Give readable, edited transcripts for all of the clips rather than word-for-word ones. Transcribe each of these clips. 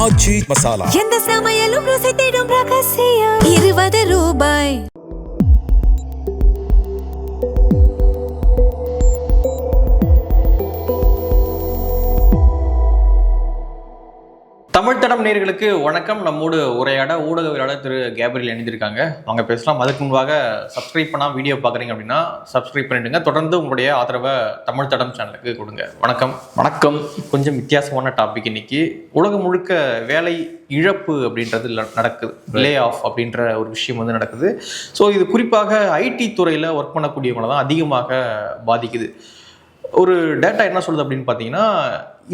ஆச்சி மசாலா. எந்த சமையலும் ருசி தேடும் ரகசியம். 20 ரூபாய். தமிழ் தடம் நேயர்களுக்கு வணக்கம். நம்மோடு உரையாட ஊடகவியலாளர் திரு கேப்ரியல் இணைந்திருக்காங்க. அவங்க பேசலாம். அதுக்கு முன்பாக சப்ஸ்கிரைப் பண்ணால் வீடியோ பார்க்குறீங்க அப்படின்னா சப்ஸ்கிரைப் பண்ணிடுங்க. தொடர்ந்து உங்களுடைய ஆதரவை தமிழ் தடம் சேனலுக்கு கொடுங்க. வணக்கம். வணக்கம். கொஞ்சம் வித்தியாசமான டாபிக் இன்னைக்கு. உலகம் முழுக்க வேலை இழப்பு அப்படின்றது நடக்குது. லே ஆஃப் அப்படின்ற ஒரு விஷயம் வந்து நடக்குது. ஸோ இது குறிப்பாக ஐடி துறையில் ஒர்க் பண்ணக்கூடியவங்களை தான் அதிகமாக பாதிக்குது. ஒரு டேட்டா என்ன சொல்லுது அப்படின்னு பார்த்தீங்கன்னா,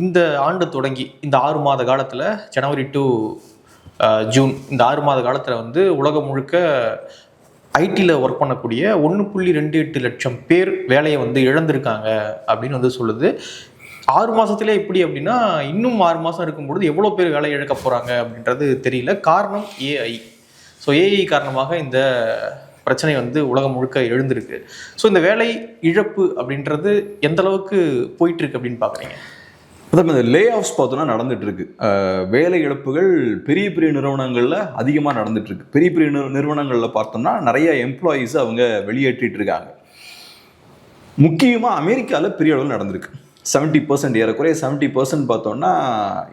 இந்த ஆண்டு தொடங்கி இந்த 6 மாத காலத்தில், ஜனவரி டு ஜூன், இந்த 6 மாத காலத்தில் வந்து உலகம் முழுக்க ஐடியில் ஒர்க் பண்ணக்கூடிய 1.28 லட்சம் பேர் வேலையை வந்து இழந்திருக்காங்க அப்படின்னு வந்து சொல்லுது. 6 மாதத்துலேயே இப்படி அப்படின்னா இன்னும் 6 மாதம் இருக்கும்பொழுது எவ்வளோ பேர் வேலை இழக்க போகிறாங்க அப்படின்றது தெரியல. காரணம் ஏஐ. ஸோ ஏஐ காரணமாக இந்த பிரச்சனை வந்து உலகம் முழுக்க எழுந்திருக்கு. ஸோ இந்த வேலை இழப்பு அப்படின்றது எந்த அளவுக்கு போயிட்டு இருக்கு அப்படின்னு பார்க்குறீங்க? அதான் இந்த லே ஆஃப்ஸ் பார்த்தோன்னா நடந்துட்டு இருக்கு. வேலை இழப்புகள் பெரிய பெரிய நிறுவனங்களில் அதிகமாக நடந்துட்டு இருக்கு. பெரிய பெரிய நிறுவனங்களில் பார்த்தோம்னா நிறைய எம்ப்ளாயீஸ் அவங்க வெளியேற்றிட்டு இருக்காங்க. முக்கியமாக அமெரிக்காவில் பெரிய அளவில் நடந்திருக்கு. 70%, ஏறக்குறைய 70% பார்த்தோம்னா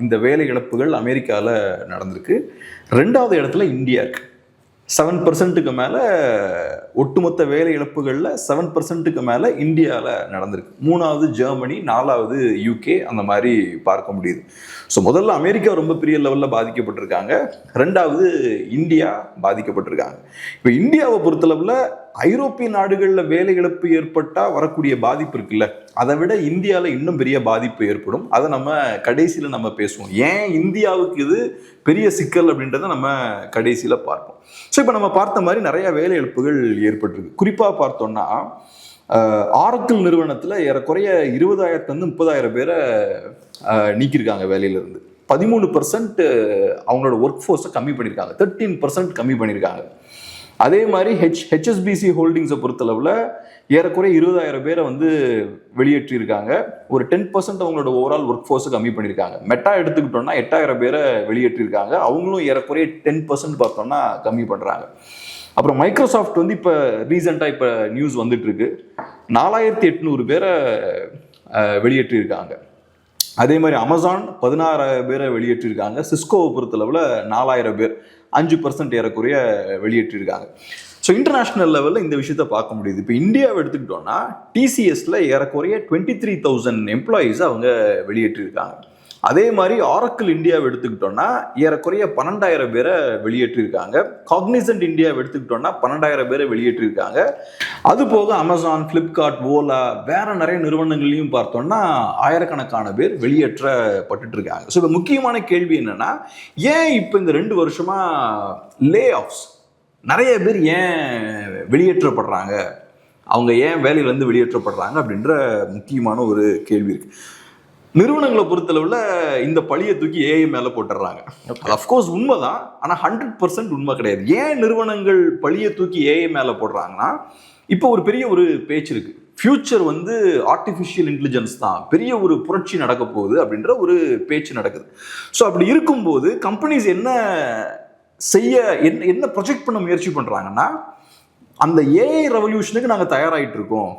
இந்த வேலை இழப்புகள் அமெரிக்காவில் நடந்திருக்கு. 2வது இடத்துல இந்தியா இருக்கு. 7%க்கு மேலே ஒட்டுமொத்த வேலை இழப்புகளில் 7%க்கு மேலே இந்தியாவில் நடந்திருக்கு. 3வது ஜெர்மனி, 4வது யூகே, அந்த மாதிரி பார்க்க முடியுது. ஸோ முதல்ல அமெரிக்கா ரொம்ப பெரிய லெவலில் பாதிக்கப்பட்டிருக்காங்க. 2வது இந்தியா பாதிக்கப்பட்டிருக்காங்க. இப்போ இந்தியாவை பொறுத்தளவில் ஐரோப்பிய நாடுகளில் வேலை இழப்பு ஏற்பட்டால் வரக்கூடிய பாதிப்பு இருக்குல்ல, அதை விட இந்தியாவில் இன்னும் பெரிய பாதிப்பு ஏற்படும். அதை நம்ம கடைசியில் நம்ம பேசுவோம். ஏன் இந்தியாவுக்கு இது பெரிய சிக்கல் அப்படின்றத நம்ம கடைசியில் பார்ப்போம். ஸோ இப்போ நம்ம பார்த்த மாதிரி நிறைய வேலை இழப்புகள் ஏற்பட்டிருக்கு. குறிப்பாக பார்த்தோம்னா ஆரக்கிள் நிறுவனத்தில் ஏறக்குறைய 20,000 30,000 பேரை நீக்கியிருக்காங்க வேலையிலிருந்து. 13% அவங்களோட ஒர்க் ஃபோர்ஸை கம்மி பண்ணியிருக்காங்க. 13% கம்மி பண்ணியிருக்காங்க. அதே மாதிரி ஹெச்எஸ்பிசி ஹோல்டிங்ஸை பொறுத்தளவில் ஏறக்குறைய 20,000 பேரை வந்து வெளியேற்றியிருக்காங்க. ஒரு 10% அவங்களோட ஓவரால் ஒர்க் ஃபோர்ஸை கம்மி பண்ணியிருக்காங்க. மெட்டா எடுத்துக்கிட்டோம்னா 8,000 பேரை வெளியேற்றியிருக்காங்க. அவங்களும் ஏறக்குறைய 10% பார்த்தோம்னா கம்மி பண்ணுறாங்க. அப்புறம் மைக்ரோசாஃப்ட் வந்து இப்போ ரீசெண்டாக இப்போ நியூஸ் வந்துட்டு இருக்கு, 4,800 பேரை வெளியேற்றியிருக்காங்க. அதே மாதிரி அமேசான் 16,000 பேரை வெளியேற்றிருக்காங்க. சிஸ்கோவை பொறுத்தளவில் 4,000 பேர், 5% ஏறக்குறைய வெளியேற்றிருக்காங்க. ஸோ இன்டர்நேஷ்னல் லெவலில் இந்த விஷயத்த பார்க்க முடியுது. இப்போ இந்தியாவை எடுத்துக்கிட்டோம்னா டிசிஎஸ்ல ஏறக்குறைய 23,000 எம்ப்ளாயீஸ் அவங்க வெளியேற்றிருக்காங்க. அதே மாதிரி ஆரக்கிள் இந்தியாவை எடுத்துக்கிட்டோம்னா ஏறக்குறைய 12,000 பேரை வெளியேற்றிருக்காங்க. காக்னிசன்ட் இந்தியாவை எடுத்துக்கிட்டோம்னா 12,000 பேரை வெளியேற்றிருக்காங்க. அது போக அமேசான், பிளிப்கார்ட், ஓலா, வேற நிறைய நிறுவனங்களையும் பார்த்தோம்னா ஆயிரக்கணக்கான பேர் வெளியேற்றப்பட்டு இருக்காங்க. ஸோ இப்போ முக்கியமான கேள்வி என்னன்னா, ஏன் இப்போ இந்த 2 வருஷமா லே ஆஃப்ஸ் நிறைய பேர் ஏன் வெளியேற்றப்படுறாங்க, அவங்க ஏன் வேலையிலேருந்து வெளியேற்றப்படுறாங்க அப்படின்ற முக்கியமான ஒரு கேள்வி இருக்கு. நிறுவனங்களை பொறுத்தளவில் இந்த பழியை தூக்கி ஏஐ மேலே போட்டுடுறாங்க. அஃப்கோர்ஸ் உண்மைதான், ஆனால் 100% உண்மை கிடையாது. ஏன் நிறுவனங்கள் பழியை தூக்கி ஏஐ மேலே போடுறாங்கன்னா, இப்போ ஒரு பெரிய ஒரு பேச்சு இருக்கு, ஃபியூச்சர் வந்து ஆர்டிஃபிஷியல் இன்டெலிஜென்ஸ் தான், பெரிய ஒரு புரட்சி நடக்க போகுது அப்படின்ற ஒரு பேச்சு நடக்குது. ஸோ அப்படி இருக்கும்போது கம்பெனிஸ் என்ன செய்ய என்ன ப்ரொஜெக்ட் பண்ண முயற்சி பண்ணுறாங்கன்னா, அந்த ஏஐ ரெவல்யூஷனுக்கு நாங்கள் தயாராகிட்டு இருக்கோம்,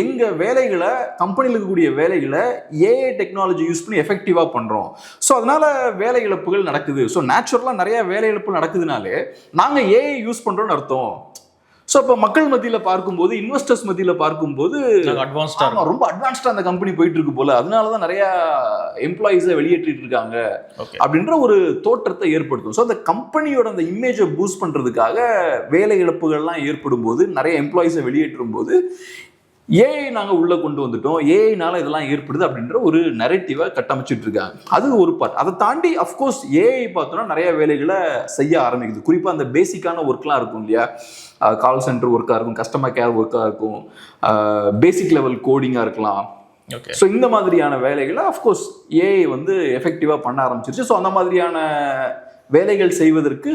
எங்கள் வேலைகளை, கம்பெனியில் இருக்கக்கூடிய வேலைகளை ஏஐ டெக்னாலஜி யூஸ் பண்ணி எஃபெக்டிவாக பண்ணுறோம். ஸோ அதனால் வேலை இழப்புகள் நடக்குது. ஸோ நேச்சுரலாக நிறைய வேலை இழப்பு நடக்குதுனாலே நாங்கள் ஏஐ யூஸ் பண்ணுறோன்னு அர்த்தம். ஸோ இப்போ மக்கள் மத்தியில் பார்க்கும்போது, இன்வெஸ்டர்ஸ் மத்தியில் பார்க்கும்போது ரொம்ப அட்வான்ஸ்டாக அந்த கம்பெனி போயிட்டு இருக்கு போல, அதனால தான் நிறையா எம்ப்ளாயீஸை வெளியேற்றிட்டு இருக்காங்க அப்படின்ற ஒரு தோற்றத்தை ஏற்படுத்தும். ஸோ அந்த கம்பெனியோட அந்த இமேஜை பூஸ்ட் பண்ணுறதுக்காக வேலை இழப்புகள்லாம் ஏற்படும் போது, நிறைய எம்ப்ளாயீஸை வெளியேற்றும் போது ஏஐ நாங்கள் உள்ளே கொண்டு வந்துட்டோம், ஏஐனால இதெல்லாம் ஏற்படுது அப்படின்ற ஒரு நரேட்டிவை கட்டமைச்சிட்டு இருக்காங்க. அது ஒரு பார்ட். அதை தாண்டி அஃப்கோர்ஸ் ஏஐ பார்த்தோன்னா நிறைய வேலைகளை செய்ய ஆரம்பிக்குது. குறிப்பாக அந்த பேசிக்கான ஒர்க்லாம் இருக்கும் இல்லையா, கால் சென்டர் ஒர்க்காக இருக்கும், கஸ்டமர் கேர் ஒர்க்காக இருக்கும், பேசிக் லெவல் கோடிங்காக இருக்கலாம். ஸோ இந்த மாதிரியான வேலைகளை அஃப்கோர்ஸ் ஏஐ வந்து எஃபெக்டிவாக பண்ண ஆரம்பிச்சிருச்சு. ஸோ அந்த மாதிரியான வேலைகள் செய்வதற்கு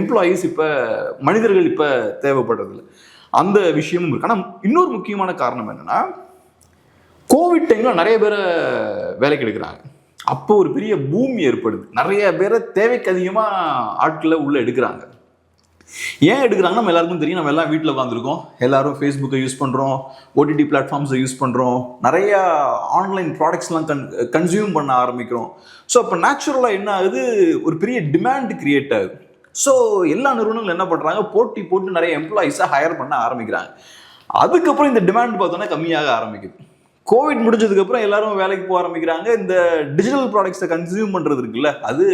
எம்ப்ளாயீஸ் இப்போ, மனிதர்கள் இப்போ தேவைப்படுறதில்ல. அந்த விஷயமும் இருக்கு. ஆனால் இன்னொரு முக்கியமான காரணம் என்னன்னா, கோவிட் டைம்ல நிறைய பேரை வேலைக்கு எடுக்கிறாங்க. அப்போ ஒரு பெரிய பூமி ஏற்படுது, நிறைய பேரை தேவைக்கு அதிகமாக ஆட்களை உள்ள எடுக்கிறாங்க. ஏன் எடுக்கிறாங்க நம்ம எல்லாருக்கும் தெரியும். நம்ம எல்லாம் வீட்டில் உட்காந்துருக்கோம், எல்லாரும் ஃபேஸ்புக்கை யூஸ் பண்ணுறோம், ஓடிடி பிளாட்ஃபார்ம்ஸை யூஸ் பண்ணுறோம், நிறையா ஆன்லைன் ப்ராடக்ட்ஸ்லாம் கன்சியூம் பண்ண ஆரம்பிக்கிறோம். ஸோ அப்போ நேச்சுரலாக என்ன ஆகுது, ஒரு பெரிய டிமாண்ட் கிரியேட் ஆகுது. ஸோ எல்லா நிறுவனங்களும் என்ன பண்ணுறாங்க, போட்டு நிறைய எம்ப்ளாயிஸை ஹையர் பண்ண ஆரம்பிக்கிறாங்க. அதுக்கப்புறம் இந்த டிமாண்ட் பார்த்தோன்னா கம்மியாக ஆரம்பிக்குது. கோவிட் முடிஞ்சதுக்கப்புறம் எல்லாரும் வேலைக்கு போக ஆரம்பிக்கிறாங்க. இந்த டிஜிட்டல் ப்ராடக்ட்ஸை கன்சியூம் பண்ணுறது இருக்குல்ல, அது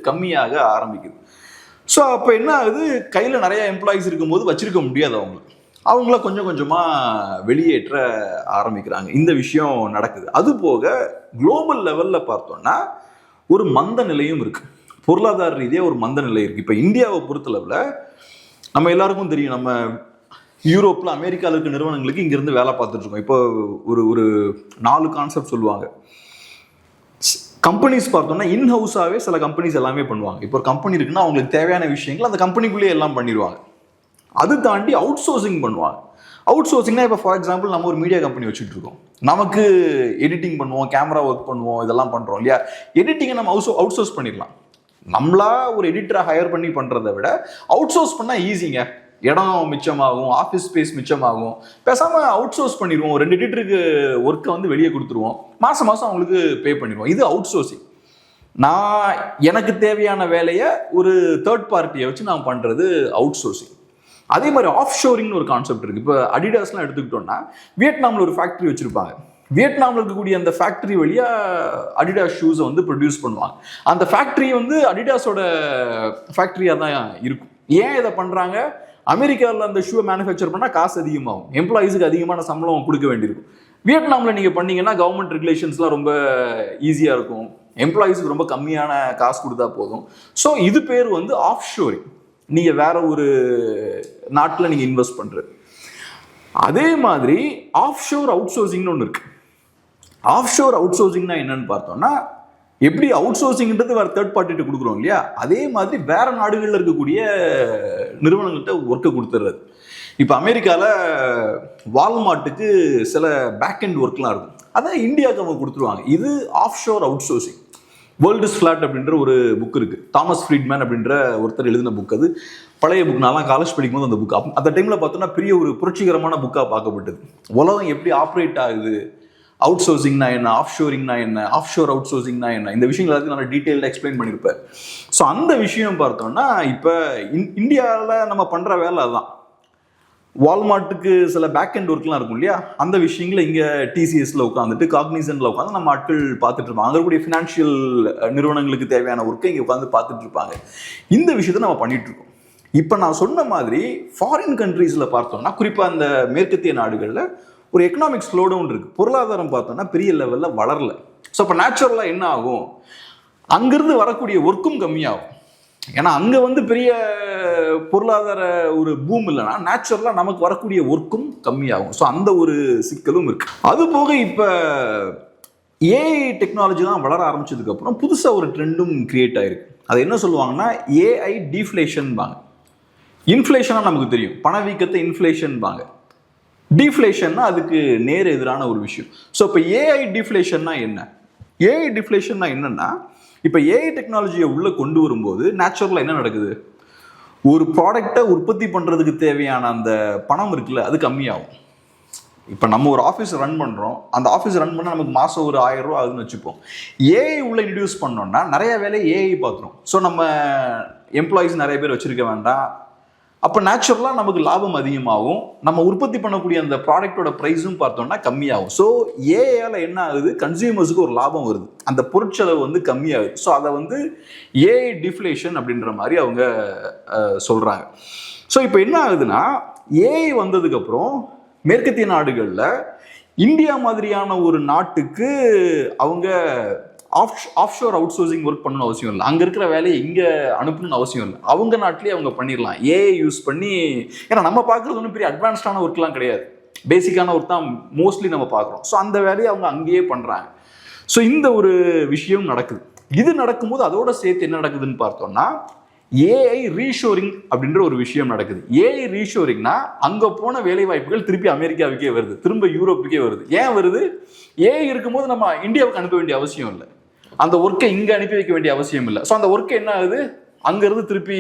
கம்மியாக ஆரம்பிக்குது. ஸோ அப்போ என்ன ஆகுது, கையில் நிறைய எம்ப்ளாயிஸ் இருக்கும்போது வச்சிருக்க முடியாது அவங்கள கொஞ்சம் கொஞ்சமாக வெளியேற்ற ஆரம்பிக்கிறாங்க. இந்த விஷயம் நடக்குது. அது போக குளோபல் லெவலில் பார்த்தோம்னா ஒரு மந்த நிலையும் இருக்குது, பொருளாதார ரீதியாக ஒரு மந்த நிலை இருக்குது. இப்போ இந்தியாவை பொறுத்தளவில் நம்ம எல்லாருக்கும் தெரியும், நம்ம யூரோப்பில் அமெரிக்காவில் இருக்க நிறுவனங்களுக்கு இங்கேருந்து வேலை பார்த்துட்டு இருக்கோம். இப்போ ஒரு 4 கான்செப்ட் சொல்லுவாங்க. கம்பெனிஸ் பார்த்தோம்னா இன்ஹவுஸாகவே சில கம்பெனிஸ் எல்லாமே பண்ணுவாங்க. இப்போ ஒரு கம்பெனி இருக்குன்னா அவங்களுக்கு தேவையான விஷயங்கள் அந்த கம்பெனிக்குள்ளேயே எல்லாம் பண்ணிடுவாங்க. அது தாண்டி அவுட் சோர்சிங் பண்ணுவாங்க. அவுட் சோர்சிங்னா இப்போ ஃபார் எக்ஸாம்பிள் நம்ம ஒரு மீடியா கம்பெனி வச்சுட்டு இருக்கோம், நமக்கு எடிட்டிங் பண்ணுவோம், கேமரா ஒர்க் பண்ணுவோம், இதெல்லாம் பண்ணுறோம் இல்லையா. எடிட்டிங்கை நம்ம அவுட் சோர்ஸ் பண்ணிடலாம். நம்மளா ஒரு எடிட்டரை ஹையர் பண்ணி பண்ணுறதை விட அவுட் சோர்ஸ் பண்ணால் ஈஸிங்க, இடம் மிச்சமாகும், ஆஃபீஸ் ஸ்பேஸ் மிச்சமாகும். பேசாமல் அவுட் சோர்ஸ் பண்ணிடுவோம், 2 எடிட்டருக்கு ஒர்க்கை வந்து வெளியே கொடுத்துருவோம், மாதம் அவங்களுக்கு பே பண்ணிடுவோம். இது அவுட் சோர்சிங். நான் எனக்கு தேவையான வேலையை ஒரு தேர்ட் பார்ட்டியை வச்சு நான் பண்ணுறது அவுட் சோர்சிங். அதே மாதிரி ஆஃப் ஷோரிங்னு ஒரு கான்செப்ட் இருக்குது. இப்போ அடிடாஸ்லாம் எடுத்துக்கிட்டோம்னா வியட்நாமில் ஒரு ஃபேக்ட்ரி வச்சுருப்பாங்க. வியட்நாமில் இருக்கக்கூடிய அந்த ஃபேக்ட்ரி வழியாக அடிடாஸ் ஷூஸை வந்து ப்ரொடியூஸ் பண்ணுவாங்க. அந்த ஃபேக்ட்ரி வந்து அடிடாஸோட ஃபேக்ட்ரியாக தான் இருக்கும். ஏன் இதை பண்ணுறாங்க, அமெரிக்காவில் அந்த ஷூவை மேனுஃபேக்சர் பண்ணால் காசு அதிகமாகும், எம்ப்ளாயீஸுக்கு அதிகமான சம்பளம் கொடுக்க வேண்டியிருக்கும். வியட்நாமில் நீங்கள் பண்ணீங்கன்னா கவர்மெண்ட் ரெகுலேஷன்ஸ்லாம் ரொம்ப ஈஸியாக இருக்கும், எம்ப்ளாயீஸுக்கு ரொம்ப கம்மியான காசு கொடுத்தா போதும். ஸோ இது பேர் வந்து ஆஃப் ஷோரிங். நீங்கள் வேற ஒரு நாட்டில் நீங்கள் இன்வெஸ்ட் பண்ணுறது. அதே மாதிரி ஆஃப் ஷோர் அவுட் சோர்சிங்னு ஒன்று இருக்கு. ஆஃப் ஷோர் அவுட் சோர்சிங்னா என்னன்னு பார்த்தோம்னா, எப்படி அவுட் சோர்சிங்ன்றது வேற தேர்ட் பார்ட்டிட்டு கொடுக்குறோம் இல்லையா, அதே மாதிரி வேற நாடுகளில் இருக்கக்கூடிய நிறுவனங்கள்கிட்ட ஒர்க்கை கொடுத்துட்றது. இப்போ அமெரிக்காவில் வால்மார்ட்டுக்கு சில பேக் அண்ட் ஒர்க்லாம் இருக்கும், அதை இந்தியாவுக்கு அவங்க கொடுத்துருவாங்க. இது of sure out sourcing. World is flat அப்படின்ற ஒரு புக் இருக்குது, தாமஸ் ஃப்ரீட்மேன் அப்படின்ற ஒருத்தர் எழுதின புக். அது பழைய புக், நான்லாம் காலேஜ் படிக்கும்போது அந்த புக் அந்த டைமில் பார்த்தோன்னா பெரிய ஒரு புரட்சிகரமான புக்காக பார்க்கப்பட்டது. உலகம் எப்படி ஆப்ரேட் ஆகுது, அவுட் சோர்சிங்னா என்ன, ஆஃப் ஷோரிங்னா என்ன, ஆஃப் ஷோர் அவுட் சோர்சிங்னா என்ன, இந்த விஷயங்கள் எல்லாத்தையும் நான் டீட்டெயிலாக எக்ஸ்பிளைன் பண்ணியிருப்பேன். ஸோ அந்த விஷயம் பார்த்தோம்னா இப்போ இந்தியாவில் நம்ம பண்ணுற வேலை அதுதான். வால்மார்ட்டுக்கு சில பேக் அண்ட் ஒர்க்லாம் இருக்கும் இல்லையா, அந்த விஷயங்களை இங்கே டிசிஎஸ்ல உட்காந்துட்டு காக்னிசன்ட்ல உட்காந்து நம்ம ஆட்கள் பார்த்துட்டு இருப்பாங்க. அங்கே கூடிய ஃபினான்ஷியல் நிறுவனங்களுக்கு தேவையான ஒர்க்கை இங்கே உட்காந்து பார்த்துட்டு இருப்பாங்க. இந்த விஷயத்தை நம்ம பண்ணிட்டு இருக்கோம். இப்போ நான் சொன்ன மாதிரி ஃபாரின் கண்ட்ரீஸில் பார்த்தோம்னா, குறிப்பாக அந்த மேற்கத்திய நாடுகளில் ஒரு எக்கனாமிக் ஸ்லோ டவுன் இருக்குது. பொருளாதாரம் பார்த்தோம்னா பெரிய லெவலில் வளரல. ஸோ இப்போ நேச்சுரலாக என்ன ஆகும், அங்கிருந்து வரக்கூடிய ஒர்க்கும் கம்மியாகும். ஏன்னா அங்கே வந்து பெரிய பொருளாதார ஒரு பூம் இல்லைன்னா நேச்சுரலாக நமக்கு வரக்கூடிய ஒர்க்கும் கம்மியாகும். ஸோ அந்த ஒரு சிக்கலும் இருக்குது. அது போக இப்போ ஏஐ டெக்னாலஜி தான் வளர ஆரம்பிச்சதுக்கப்புறம் புதுசாக ஒரு ட்ரெண்டும் கிரியேட் ஆகிருக்கு. அது என்ன சொல்லுவாங்கன்னா ஏஐ டீஃப்ளேஷன் பாங்க. இன்ஃப்ளேஷனாக நமக்கு தெரியும், பணவீக்கத்தை இன்ஃப்ளேஷன் பாங்க. டீஃப்ளேஷன்னா அதுக்கு நேர் எதிரான ஒரு விஷயம். ஸோ இப்போ ஏஐ டிஃப்ளேஷன்னா என்ன, ஏஐ டிஃப்ளேஷன்னா என்னன்னா, இப்போ ஏஐ டெக்னாலஜியை உள்ளே கொண்டு வரும்போது நேச்சுரலாக என்ன நடக்குது, ஒரு ப்ராடக்டை உற்பத்தி பண்ணுறதுக்கு தேவையான அந்த பணம் இருக்குல்ல, அது கம்மியாகும். இப்போ நம்ம ஒரு ஆஃபீஸ் ரன் பண்ணுறோம், அந்த ஆஃபீஸ் ரன் பண்ணால் நமக்கு மாதம் ஒரு 1000 ரூபா ஆகுதுன்னு வச்சுப்போம். ஏஐ உள்ள இன்ட்ரடியூஸ் பண்ணோம்னா நிறைய வேலையை ஏஐ பார்த்துரும். ஸோ நம்ம எம்ப்ளாயீஸ் நிறைய பேர் வச்சுருக்க வேண்டாம். அப்போ நேச்சுரலாக நமக்கு லாபம் அதிகமாகும், நம்ம உற்பத்தி பண்ணக்கூடிய அந்த ப்ராடக்டோட ப்ரைஸும் பார்த்தோம்னா கம்மியாகும். ஸோ ஏஐயால் என்ன ஆகுது, கன்சியூமர்ஸுக்கு ஒரு லாபம் வருது, அந்த பொருட்செலவு வந்து கம்மியாகுது. ஸோ அதை வந்து ஏஐ டிஃப்ளேஷன் அப்படின்ற மாதிரி அவங்க சொல்கிறாங்க. ஸோ இப்போ என்ன ஆகுதுன்னா, ஏஐ வந்ததுக்கப்புறம் மேற்கத்திய நாடுகளில் இந்தியா மாதிரியான ஒரு நாட்டுக்கு அவங்க ஆஃப்ஷோர் அவுட் சோர்சிங் ஒர்க் பண்ணணும் அவசியம் இல்லை, அங்கே இருக்கிற வேலையை இங்கே அனுப்பணும்னு அவசியம் இல்லை, அவங்க நாட்டிலேயே அவங்க பண்ணிடலாம் ஏஐ யூஸ் பண்ணி. ஏன்னா நம்ம பார்க்குறது ஒன்றும் பெரிய அட்வான்ஸ்டான ஒர்க்லாம் கிடையாது, பேசிக்கான ஒர்க் தான் மோஸ்ட்லி நம்ம பார்க்குறோம். ஸோ அந்த வேலையை அவங்க அங்கேயே பண்ணுறாங்க. ஸோ இந்த ஒரு விஷயம் நடக்குது. இது நடக்கும்போது அதோட சேர்த்து என்ன நடக்குதுன்னு பார்த்தோம்னா, ஏஐ ரீஷோரிங் அப்படின்ற ஒரு விஷயம் நடக்குது. ஏஐ ரீஷோரிங்னா அங்கே போன வேலை வாய்ப்புகள் திருப்பி அமெரிக்காவுக்கே வருது, திரும்ப யூரோப்புக்கே வருது. ஏன் வருது, ஏஐ இருக்கும்போது நம்ம இந்தியாவுக்கு அனுப்ப வேண்டிய அவசியம் இல்லை. அந்த ஒர்க்கை இங்க அனுப்பி வைக்க வேண்டிய அவசியம் இல்லை. ஸோ அந்த ஒர்க்கை என்ன ஆகுது, அங்க இருந்து திருப்பி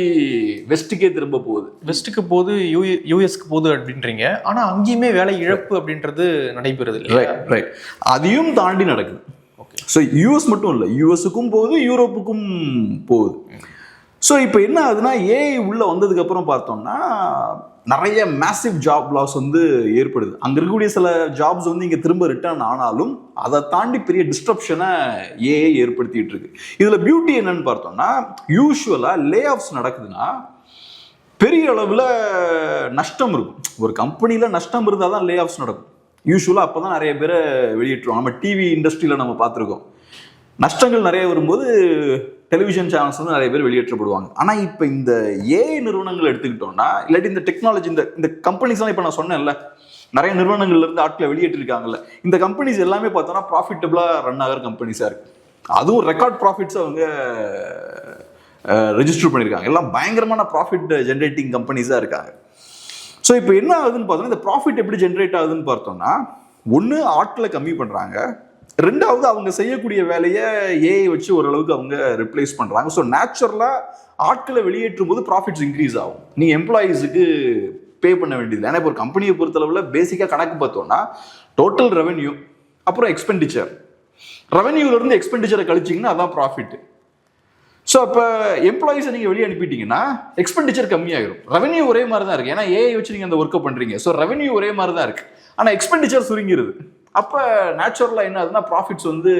வெஸ்ட்டுக்கே திரும்ப போகுது. வெஸ்ட்டுக்கு போகுது, யூஎஸ்க்கு போகுது அப்படின்றீங்க. ஆனா அங்கேயுமே வேலை இழப்பு அப்படின்றது நடைபெறுது. ரைட், அதையும் தாண்டி நடக்குது. ஸோ யூஎஸ் மட்டும் இல்லை, யூஎஸ்க்கும் போகுது, யூரோப்புக்கும் போகுது. ஸோ இப்போ என்ன ஆகுதுன்னா, ஏஐ உள்ள வந்ததுக்கு அப்புறம் பார்த்தோம்னா நிறைய மேசிவ் ஜாப் லாஸ் வந்து ஏற்படுது. அங்கே இருக்கக்கூடிய சில ஜாப்ஸ் வந்து இங்கே திரும்ப ரிட்டர்ன் ஆனாலும் அதை தாண்டி பெரிய டிஸ்ட்ரப்ஷனை ஏஐ ஏற்படுத்திட்டு இருக்கு. இதில் பியூட்டி என்னன்னு பார்த்தோம்னா, யூஸ்வலாக லே ஆஃப்ஸ் நடக்குதுன்னா பெரிய அளவில் நஷ்டம் இருக்கும். ஒரு கம்பெனியில் நஷ்டம் இருந்தால் தான் லே ஆஃப்ஸ் நடக்கும். யூஸ்வலாக அப்போ தான் நிறைய பேரை வெளியிட்டுருவாங்க. நம்ம டிவி இண்டஸ்ட்ரியில் நம்ம பார்த்துருக்கோம், நஷ்டங்கள் நிறைய வரும்போது டெலிவிஷன் சேனல்ஸ் வந்து நிறைய பேர் வெளியேற்றப்படுவாங்க. ஆனால் இப்போ இந்த ஏஐ நிறுவனங்கள் எடுத்துக்கிட்டோம்னா, இல்லாட்டி இந்த டெக்னாலஜி இந்த கம்பெனிஸ்லாம் இப்போ நான் சொன்னேன்ல, நிறைய நிறுவனங்கள்ல இருந்து ஆட்களை வெளியேற்றிருக்காங்கல்ல, இந்த கம்பெனிஸ் எல்லாமே பார்த்தோம்னா ப்ராஃபிட்டபிளாக ரன் ஆகிற கம்பெனிஸாக இருக்கு. அதுவும் ரெக்கார்ட் ப்ராஃபிட்ஸ் அவங்க ரெஜிஸ்டர் பண்ணியிருக்காங்க. எல்லாம் பயங்கரமான ப்ராஃபிட் ஜென்ரேட்டிங் கம்பெனிஸாக இருக்காங்க. ஸோ இப்போ என்ன ஆகுதுன்னு பார்த்தோம்னா, இந்த ப்ராஃபிட் எப்படி ஜென்ரேட் ஆகுதுன்னு பார்த்தோம்னா, ஒன்று ஆட்களை கம்மி பண்ணுறாங்க, ரெண்டாவது அவங்க செய்யக்கூடிய வேலையை ஏஐ வச்சு ஓரளவுக்கு அவங்க ரிப்ளேஸ் பண்ணுறாங்க. ஸோ நேச்சுரலாக ஆட்களை வெளியேற்றும் போது ப்ராஃபிட்ஸ் இன்க்ரீஸ் ஆகும். நீங்கள் எம்ப்ளாயீஸுக்கு பே பண்ண வேண்டியது. ஏன்னா இப்போ ஒரு கம்பெனியை பொறுத்தளவில் பேசிக்காக கணக்கு பார்த்தோம்னா டோட்டல் ரெவென்யூ, அப்புறம் எக்ஸ்பெண்டிச்சர். ரெவென்யூலேருந்து எக்ஸ்பெண்டிச்சரை கழிச்சிங்கன்னா அதான் ப்ராஃபிட். ஸோ அப்போ எம்ப்ளாயிஸை நீங்கள் வெளியே அனுப்பிட்டீங்கன்னா எக்ஸ்பெண்டிச்சர் கம்மியாகிடும். ரெவென்யூ ஒரே மாதிரி தான் இருக்குது, ஏன்னா ஏஐ வச்சு நீங்கள் அந்த ஒர்க்கை பண்ணுறீங்க. ஸோ ரெவென்யூ ஒரே மாதிரி தான் இருக்குது, ஆனால் எக்ஸ்பெண்டிச்சர் சுருங்கிடுது. அப்போ நேச்சுரலாக என்ன ஆகுதுன்னா, ப்ராஃபிட்ஸ் வந்து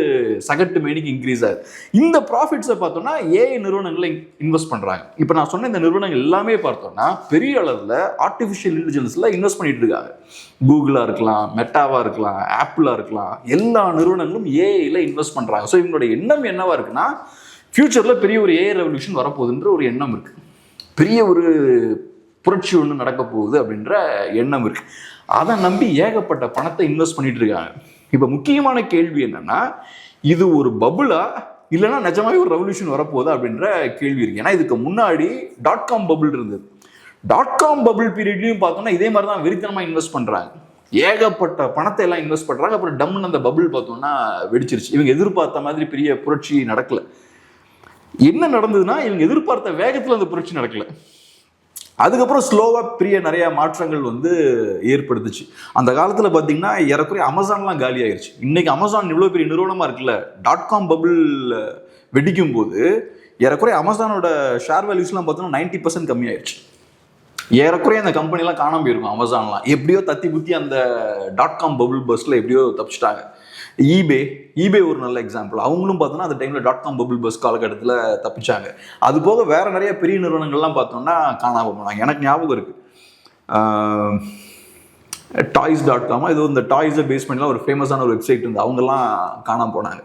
சகட்டு மேனிக்கு இன்க்ரீஸ் ஆகுது. இந்த ப்ராஃபிட்ஸை பார்த்தோம்னா ஏஐ நிறுவனங்களை இன்வெஸ்ட் பண்ணுறாங்க. இப்போ நான் சொன்ன இந்த நிறுவனங்கள் எல்லாமே பார்த்தோம்னா பெரிய அளவில் ஆர்டிஃபிஷியல் இன்டெலிஜென்ஸில் இன்வெஸ்ட் பண்ணிட்டு இருக்காங்க. கூகுளாக இருக்கலாம், மெட்டாவாக இருக்கலாம், ஆப்பிளாக இருக்கலாம், எல்லா நிறுவனங்களும் ஏஐயில் இன்வெஸ்ட் பண்ணுறாங்க. ஸோ இவங்களுடைய எண்ணம் என்னவா இருக்குன்னா, ஃபியூச்சரில் பெரிய ஒரு ஏஐ ரெவல்யூஷன் வரப்போகுதுன்ற ஒரு எண்ணம் இருக்குது. பெரிய ஒரு புரட்சி ஒன்று நடக்க போகுது அப்படின்ற எண்ணம் இருக்குது. அதை நம்பி ஏகப்பட்ட பணத்தை இன்வெஸ்ட் பண்ணிட்டு இருக்காங்க. இப்போ முக்கியமான கேள்வி என்னன்னா, இது ஒரு பபுளா இல்லைன்னா நிஜமாவே ஒரு ரெவல்யூஷன் வரப்போகுது அப்படின்ற கேள்வி இருக்கு. ஏன்னா இதுக்கு முன்னாடி .com பபுள் இருந்தது. .com பபுள் பீரியட்லையும் பார்த்தோம்னா இதே மாதிரி தான் வெறித்தனமாக இன்வெஸ்ட் பண்ணுறாங்க. ஏகப்பட்ட பணத்தை எல்லாம் இன்வெஸ்ட் பண்ணுறாங்க. அப்புறம் டம்னு அந்த பபுள் பார்த்தோம்னா வெடிச்சிருச்சு. இவங்க எதிர்பார்த்த மாதிரி பெரிய புரட்சி நடக்கல. என்ன நடந்ததுன்னா, இவங்க எதிர்பார்த்த வேகத்தில் அந்த புரட்சி நடக்கல. அதுக்கப்புறம் ஸ்லோவாக பெரிய நிறைய மாற்றங்கள் வந்து ஏற்படுத்துச்சு. அந்த காலத்தில் பார்த்தீங்கன்னா ஏறக்குறைய அமேசான்லாம் காலி ஆயிடுச்சு. இன்னைக்கு அமேசான் இவ்வளோ பெரிய நிறுவனமாக இருக்குல்ல, .com பபுள் வெடிக்கும் போது ஏறக்குறைய அமேசானோட ஷேர் வேல்யூஸ்லாம் பார்த்தோன்னா 90% கம்மியாயிடுச்சு. ஏறக்குறைய அந்த கம்பெனிலாம் காணாமல் போயிருக்கும். அமேசான்லாம் எப்படியோ தத்தி புத்தி அந்த .com பபுள் பஸ்ஸில் எப்படியோ தப்பிச்சிட்டாங்க. ஈபே ஒரு நல்ல எக்ஸாம்பிள். அவங்களும் பார்த்தோன்னா அந்த டைமில் .com பபுள் பஸ் காலகட்டத்தில் தப்பிச்சாங்க. அது போக வேற நிறைய பெரிய நிறுவனங்கள்லாம் பார்த்தோம்னா காணாமல் போனாங்க. எனக்கு ஞாபகம் இருக்கு, toys.com இது இந்த டாய்ஸை பேஸ் பண்ணிலாம் ஒரு ஃபேமஸான ஒரு வெப்சைட் இருந்து அவங்கெல்லாம் காணாமல் போனாங்க.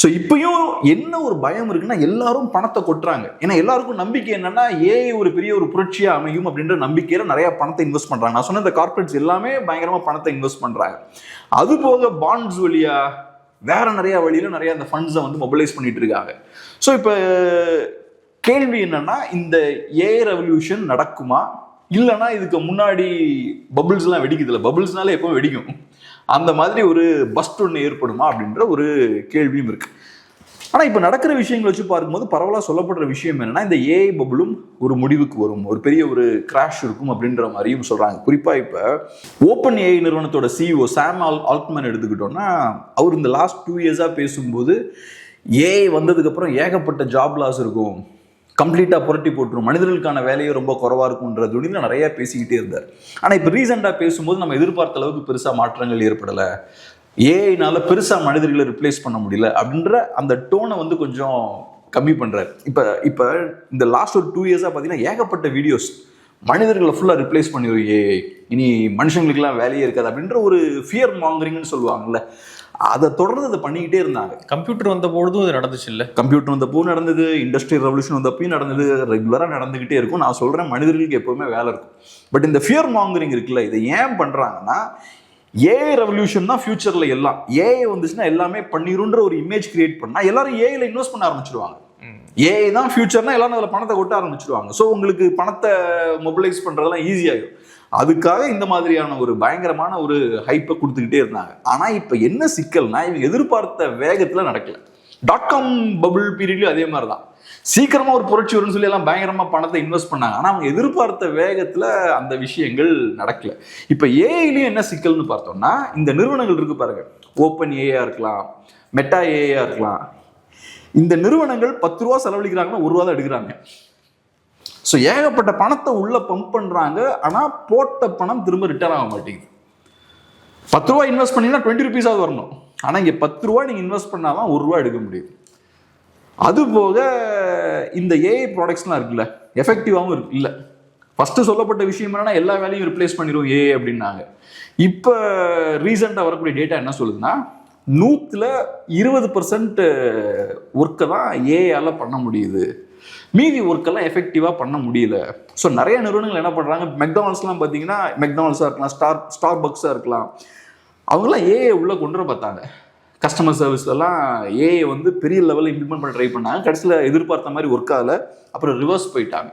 ஸோ இப்பயும் என்ன ஒரு பயம் இருக்குன்னா, எல்லாரும் பணத்தை கொட்டுறாங்க. ஏன்னா எல்லாருக்கும் நம்பிக்கை என்னன்னா, ஏஐ ஒரு பெரிய ஒரு புரட்சியாக அமையும் அப்படின்ற நம்பிக்கையில நிறைய பணத்தை இன்வெஸ்ட் பண்றாங்க. நான் சொன்ன இந்த கார்பரேட்ஸ் எல்லாமே பயங்கரமா பணத்தை இன்வெஸ்ட் பண்றாங்க. அது போக பாண்ட்ஸ் வழியா வேற நிறைய வழியில நிறைய அந்த ஃபண்ட்ஸை வந்து மொபிலைஸ் பண்ணிட்டு இருக்காங்க. ஸோ இப்போ கேள்வி என்னன்னா, இந்த ஏஐ ரெவல்யூஷன் நடக்குமா, இல்லைன்னா இதுக்கு முன்னாடி பபுள்ஸ்லாம் வெடிக்குதுல, பபுள்ஸ்னால எப்பவும் வெடிக்கும், அந்த மாதிரி ஒரு பஸ்ட் ஒன்று ஏற்படுமா அப்படின்ற ஒரு கேள்வியும் இருக்கு. ஆனால் இப்போ நடக்கிற விஷயங்களை வச்சு பார்க்கும்போது பரவலாக சொல்லப்படுற விஷயம் என்னன்னா, இந்த ஏஐ பபுளும் ஒரு முடிவுக்கு வரும், ஒரு பெரிய ஒரு கிராஷ் இருக்கும் அப்படின்ற மாதிரியும் சொல்றாங்க. குறிப்பாக இப்போ ஓப்பன் ஏஐ நிறுவனத்தோட சிஇஓ சாம் ஆல்ட்மேன் எடுத்துக்கிட்டோம்னா, அவர் இந்த லாஸ்ட் 2 இயர்ஸாக பேசும்போது ஏஐ வந்ததுக்கப்புறம் ஏகப்பட்ட ஜாப் லாஸ் இருக்கும், கம்ப்ளீட்டாக புரட்டி போட்டுரும், மனிதர்களுக்கான வேலையே ரொம்ப குறவாக இருக்கும்ன்ற துணியில் நிறைய பேசிக்கிட்டே இருந்தார். ஆனால் இப்போ ரீசெண்டாக பேசும்போது நம்ம எதிர்பார்த்த அளவுக்கு பெருசாக மாற்றங்கள் ஏற்படலை, ஏஐனால பெருசாக மனிதர்களை ரிப்ளேஸ் பண்ண முடியல அப்படின்ற அந்த டோனை வந்து கொஞ்சம் கம்மி பண்ணுறாரு. இப்போ இந்த லாஸ்ட் ஒரு 2 இயர்ஸாக பார்த்தீங்கன்னா ஏகப்பட்ட வீடியோஸ் மனிதர்களை ஃபுல்லாக ரிப்ளேஸ் பண்ணிடும் ஏஐ, இனி மனுஷங்களுக்குலாம் வேலையே இருக்காது அப்படின்ற ஒரு ஃபியர் மாங்கரிங்னு சொல்லுவாங்கல்ல, அதை தொடர்ந்து அதை பண்ணிக்கிட்டே இருந்தாங்க. கம்ப்யூட்டர் வந்த பொழுதும் அது நடந்துச்சு இல்லை, கம்ப்யூட்டர் வந்தப்போ நடந்தது, இண்டஸ்ட்ரியல் ரெவல்யூஷன் வந்தப்பையும் நடந்தது, ரெகுலராக நடந்துக்கிட்டே இருக்கும். நான் சொல்கிறேன், மனிதர்களுக்கு எப்போவுமே வேலை இருக்கும். பட் இந்த ஃபியர் மாங்கரிங் இருக்குல்ல, இதை ஏன் பண்ணுறாங்கன்னா, ஏஐ ரெவல்யூஷன் தான் ஃபியூச்சரில் எல்லாம், ஏஐ வந்துச்சுன்னா எல்லாமே பண்ணிருன்ற ஒரு இமேஜ் கிரியேட் பண்ணால் எல்லாரும் ஏஐல இன்வெஸ்ட் பண்ண ஆரம்பிச்சிருவாங்க. ஏஐ தான் ஃபியூச்சர்னா எல்லாரும் அதில் பணத்தை கொட்ட ஆரம்பிச்சிருவாங்க. ஸோ உங்களுக்கு பணத்தை மொபிலைஸ் பண்ணுறதெல்லாம் ஈஸியாகும். அதுக்காக இந்த மாதிரியான ஒரு பயங்கரமான ஒரு ஹைப்பை கொடுத்துக்கிட்டே இருந்தாங்க. ஆனால் இப்போ என்ன சிக்கல்னா, இவங்க எதிர்பார்த்த வேகத்தில் நடக்கல. .com பபுள் பீரியட்லயும் அதே மாதிரி தான். சீக்கிரமா ஒரு புரட்சி வரும்னு சொல்லி எல்லாம் பயங்கரமா பணத்தை இன்வெஸ்ட் பண்ணாங்க. ஆனா அவங்க எதிர்பார்த்த வேகத்துல அந்த விஷயங்கள் நடக்கல. இப்ப ஏஐலயும் என்ன சிக்கல்னு பார்த்தோம்னா, இந்த நிறுவனங்கள் இருக்கு பாருங்க, ஓப்பன் ஏஐயா இருக்கலாம், மெட்டா ஏஐயா இருக்கலாம், இந்த நிறுவனங்கள் 10 ரூபா செலவழிக்கிறாங்கன்னா 1 ரூபா தான் எடுக்கிறாங்க. ஸோ ஏகப்பட்ட பணத்தை உள்ள பம்ப் பண்றாங்க. ஆனா போட்ட பணம் திரும்ப ரிட்டர்ன் ஆக மாட்டேங்குது. 10 ரூபா இன்வெஸ்ட் பண்ணீங்கன்னா 20 ருபீஸாவது வரணும். ஆனா இங்க 10 ரூபா நீங்க இன்வெஸ்ட் பண்ணாதான் 1 ரூபா எடுக்க முடியுது. அது போக இந்த ஏஐ ப்ராடக்ட்ஸ்லாம் இருக்குல்ல, எஃபெக்டிவாகவும் இருக்கு இல்லை. ஃபர்ஸ்ட் சொல்லப்பட்ட விஷயம் என்னன்னா எல்லா வேலையும் ரிப்ளேஸ் பண்ணிடுவோம் ஏஐ அப்படின்னாங்க. இப்போ ரீசெண்டாக வரக்கூடிய டேட்டா என்ன சொல்லுதுன்னா, 100% ஒர்க்கை தான் ஏஐயால பண்ண முடியுது, மீதி ஒர்க்கெல்லாம் எஃபெக்டிவாக பண்ண முடியல. ஸோ நிறைய நிறுவனங்கள் என்ன பண்ணுறாங்க, மெக்டானல்ட்ஸ்லாம் பார்த்தீங்கன்னா, மெக்டானல்ட்ஸாக இருக்கலாம், ஸ்டார் பக்ஸாக இருக்கலாம், அவங்களாம் ஏஐ உள்ளே கொண்டு வர பார்த்தாங்க. கஸ்டமர் சர்வீஸ்லாம் ஏஐ வந்து பெரிய லெவலில் இம்ப்ளிமெண்ட் பண்ண ட்ரை பண்ணாங்க. கடைசியில் எதிர்பார்த்த மாதிரி ஒர்க் ஆகல, அப்புறம் ரிவர்ஸ் போயிட்டாங்க.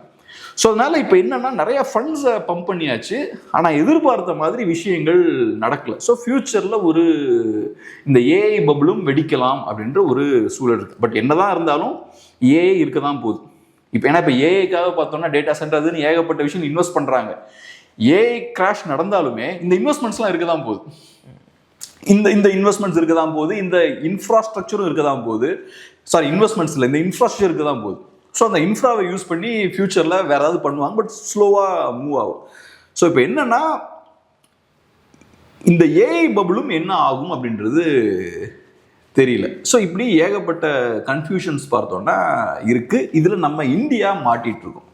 ஸோ அதனால இப்போ என்னன்னா, நிறைய ஃபண்ட்ஸை பம்ப் பண்ணியாச்சு, ஆனால் எதிர்பார்த்த மாதிரி விஷயங்கள் நடக்கல. ஸோ ஃபியூச்சரில் ஒரு இந்த ஏஐ பபுளும் வெடிக்கலாம் அப்படின்ற ஒரு சூழல் இருக்கு. பட் என்னதான் இருந்தாலும் ஏஐ இருக்க தான் போகுது. இப்போ ஏன்னா இப்போ ஏஐக்காக பார்த்தோம்னா டேட்டா சென்டர் அதுன்னு ஏகப்பட்ட விஷயம் இன்வெஸ்ட் பண்ணுறாங்க. ஏஐ கிராஷ் நடந்தாலுமே இந்த இன்வெஸ்ட்மெண்ட்ஸ்லாம் இருக்க தான் போகுது. இந்த இன்வெஸ்ட்மெண்ட்ஸ் இருக்க தான் போகுது, இந்த இன்ஃப்ராஸ்ட்ரக்சரும் இருக்க தான் போகுது. சாரி, இன்வெஸ்ட்மெண்ட்ஸ் இல்லை, இந்த இன்ஃப்ராஸ்ட்ரக்சர் இருக்க தான் போகுது. ஸோ அந்த இன்ஃப்ராவை யூஸ் பண்ணி ஃபியூச்சரில் வேற ஏதாவது பண்ணுவாங்க, பட் ஸ்லோவாக மூவ் ஆகும். ஸோ இப்போ என்னன்னா, இந்த ஏஐ பபுளும் என்ன ஆகும் அப்படின்றது தெரியல. ஸோ இப்படி ஏகப்பட்ட கன்ஃபியூஷன்ஸ் பார்த்தோன்னா இருக்கு. இதில் நம்ம இந்தியா மாட்டிட்டு இருக்கோம்.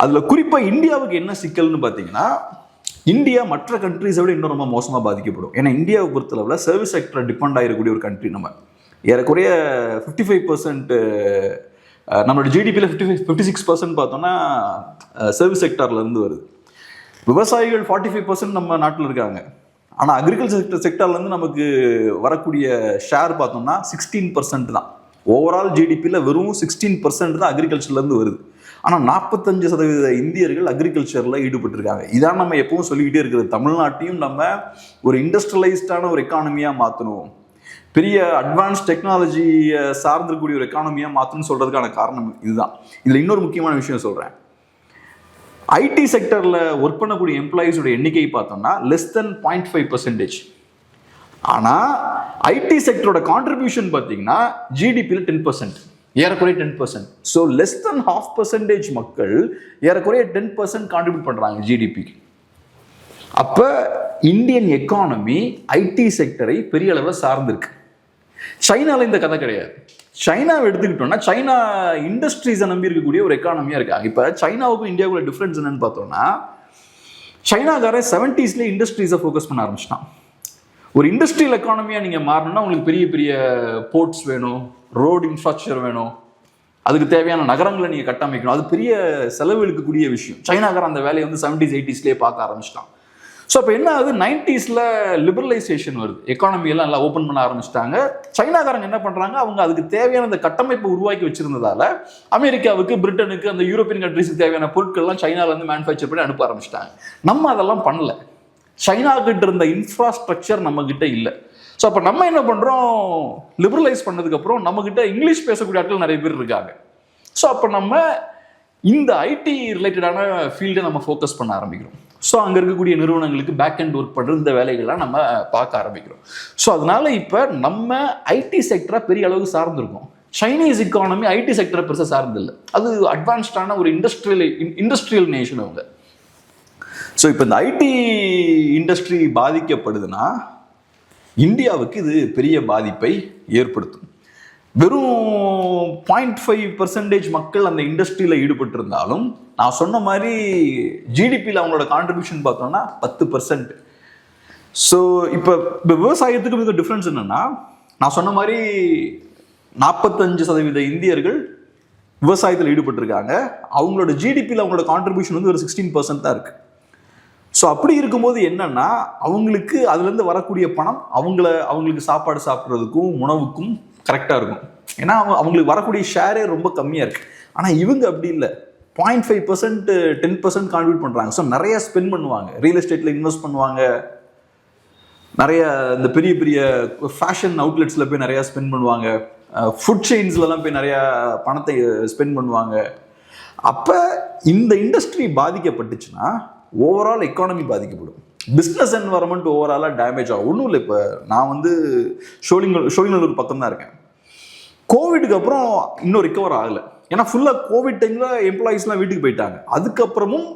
அதில் குறிப்பாக இந்தியாவுக்கு என்ன சிக்கல்னு பார்த்தீங்கன்னா, இந்தியா மற்ற கண்ட்ரிஸை விட இன்னும் ரொம்ப மோசமாக பாதிக்கப்படும். ஏன்னா இந்தியாவை பொறுத்தளவில் சர்வீஸ் செக்டர் டிபெண்ட் ஆகிருக்கக்கூடிய ஒரு கண்ட்ரி. நம்ம ஏறக்குறைய 55% நம்மளோட ஜிடிபியில் 56% பார்த்தோம்னா சர்வீஸ் செக்டார்லேருந்து வருது. விவசாயிகள் 45% நம்ம நாட்டில் இருக்காங்க. ஆனால் அக்ரிகல்ச்சர் செக்டார்லேருந்து நமக்கு வரக்கூடிய ஷேர் பார்த்தோம்னா 16% தான். ஓவரால் ஜிடிபியில் வெறும் 16% தான் அக்ரிகல்ச்சர்லேருந்து வருது. ஆனால் 45% இந்தியர்கள் அக்ரிகல்ச்சரில் ஈடுபட்டிருக்காங்க. இதான் நம்ம எப்பவும் சொல்லிக்கிட்டே இருக்கிறது, தமிழ்நாட்டையும் நம்ம ஒரு இண்டஸ்ட்ரியலைஸ்டான ஒரு எக்கானமியாக மாற்றணும், பெரிய அட்வான்ஸ் டெக்னாலஜியை சார்ந்திருக்கக்கூடிய ஒரு எக்கானமியாக மாற்றணும்னு சொல்கிறதுக்கான காரணம் இதுதான். இதில் இன்னொரு முக்கியமான விஷயம் சொல்கிறேன். ஐடி செக்டரில் ஒர்க் பண்ணக்கூடிய எம்ப்ளாயீஸோட எண்ணிக்கை பார்த்தோம்னா <0.5%. ஆனால் ஐடி செக்டரோட கான்ட்ரிபியூஷன் பார்த்தீங்கன்னா ஜிடிபியில் 10%, ஏறக்குறைய 10%. ஸோ <0.5% மக்கள் ஏறக்குறைய 10% கான்ட்ரிபியூட் பண்ணுறாங்க ஜிடிபிக்கு. அப்போ இந்தியன் எக்கானமி ஐடி செக்டரை பெரிய அளவில் சார்ந்திருக்கு. சைனாவில் இந்த கதை கிடையாது. சைனாவை எடுத்துக்கிட்டோம்னா, சைனா இண்டஸ்ட்ரீஸை நம்பி இருக்கக்கூடிய ஒரு எக்கானமியாக இருக்காங்க. இப்போ சைனாவுக்கும் இந்தியாவுக்குள்ள டிஃப்ரென்ஸ் என்னன்னு பார்த்தோம்னா, சைனாக்காரன் 70s இண்டஸ்ட்ரீஸை ஃபோக்கஸ் பண்ண ஆரம்பிச்சிட்டான். ஒரு இண்டஸ்ட்ரியல் எக்கானமியாக நீங்கள் மாறணும்னா உங்களுக்கு பெரிய பெரிய போர்ட்ஸ் வேணும், ரோடு இன்ஃப்ராஸ்ட்ரக்சர் வேணும், அதுக்கு தேவையான நகரங்களை நீங்கள் கட்டமைக்கணும். அது பெரிய செலவு இழுக்கக்கூடிய விஷயம். சைனாக்காரன் அந்த வேலையை வந்து 70s 80s பார்க்க ஆரம்பிச்சிட்டான். ஸோ அப்போ என்ன ஆகுது, 90s லிபரலைசேஷன் வருது, எக்கானமியெல்லாம் நல்லா ஓப்பன் பண்ண ஆரம்பிச்சிட்டாங்க. சைனாக்காரங்க என்ன பண்ணுறாங்க, அவங்க அதுக்கு தேவையான அந்த கட்டமைப்பை உருவாக்கி வச்சிருந்ததால அமெரிக்காவுக்கு, பிரிட்டனுக்கு, அந்த யூரோப்பியன் கண்ட்ரிஸுக்கு தேவையான பொருட்கள்லாம் சைனாலேருந்து மேனுஃபேக்சர் பண்ணி அனுப்ப ஆரம்பிச்சிட்டாங்க. நம்ம அதெல்லாம் பண்ணல. சைனா கிட்ட இருந்த இன்ஃப்ராஸ்ட்ரக்சர் நம்ம கிட்ட இல்லை. ஸோ அப்போ நம்ம என்ன பண்ணுறோம், லிபரலைஸ் பண்ணதுக்கப்புறம் நம்மக்கிட்ட இங்கிலீஷ் பேசக்கூடிய ஆட்கள் நிறைய பேர் இருக்காங்க. ஸோ அப்போ நம்ம இந்த ஐடி ரிலேட்டடான ஃபீல்டை நம்ம ஃபோக்கஸ் பண்ண ஆரம்பிக்கிறோம். ஸோ அங்கே இருக்கக்கூடிய நிறுவனங்களுக்கு பேக் அண்ட் ஒர்க் பண்ணுற இந்த வேலைகள்லாம் நம்ம பார்க்க ஆரம்பிக்கிறோம். ஸோ அதனால இப்போ நம்ம ஐடி செக்டரை பெரிய அளவுக்கு சார்ந்திருக்கோம். சைனீஸ் எக்கானமி ஐடி செக்டரை பெருசாக சார்ந்தில்லை. அது அட்வான்ஸ்டான ஒரு இண்டஸ்ட்ரியல் நேஷன் அவங்க. ஸோ இப்போ இந்த ஐடி இண்டஸ்ட்ரி பாதிக்கப்படுதுன்னா இந்தியாவுக்கு இது பெரிய பாதிப்பை ஏற்படுத்தும். வெறும் 0.5% மக்கள் அந்த இண்டஸ்ட்ரியில் ஈடுபட்டிருந்தாலும், நான் சொன்ன மாதிரி ஜிடிபியில் அவங்களோட கான்ட்ரிபியூஷன் பார்த்தோம்னா 10%. ஸோ இப்போ விவசாயத்துக்கு மிக டிஃப்ரென்ஸ் என்னன்னா, நான் சொன்ன மாதிரி 45% இந்தியர்கள் விவசாயத்தில் ஈடுபட்டிருக்காங்க. அவங்களோட ஜிடிபியில் அவங்களோட கான்ட்ரிபியூஷன் வந்து ஒரு 16% தான் இருக்கு. ஸோ அப்படி இருக்கும்போது என்னன்னா, அவங்களுக்கு அதுலேருந்து வரக்கூடிய பணம் அவங்களுக்கு சாப்பாடு சாப்பிட்றதுக்கும் உணவுக்கும் கரெக்டாக இருக்கும். ஏன்னா அவங்களுக்கு வரக்கூடிய ஷேரே ரொம்ப கம்மியாக இருக்கு. ஆனால் இவங்க அப்படி இல்லை, 0.5% 10% கான்ட்ரிபியூட் பண்ணுறாங்க. ஸோ நிறைய ஸ்பெண்ட் பண்ணுவாங்க, ரியல் எஸ்டேட்டில் இன்வெஸ்ட் பண்ணுவாங்க, நிறைய இந்த பெரிய பெரிய ஃபேஷன் அவுட்லெட்ஸில் போய் நிறையா ஸ்பெண்ட் பண்ணுவாங்க, ஃபுட் செயின்ஸ்லலாம் போய் நிறையா பணத்தை ஸ்பெண்ட் பண்ணுவாங்க. அப்போ இந்த இண்டஸ்ட்ரி பாதிக்கப்பட்டுச்சுன்னா ஓவரால் எக்கானமி பாதிக்கப்படும், பிஸ்னஸ் என்வரன்மெண்ட் ஓவராலாக டேமேஜ் ஆகும். ஒன்றும் இல்லை, இப்போ நான் வந்து ஷோலிங்கநல்லூர் பக்கம் தான் இருக்கேன். கோவிடுக்கு அப்புறம் இன்னும் ரிகவர் ஆகலை. ஏன்னா ஃபுல்லாக கோவிட் டைமில் எம்ப்ளாயீஸ்லாம் வீட்டுக்கு போயிட்டாங்க. அதுக்கப்புறமும்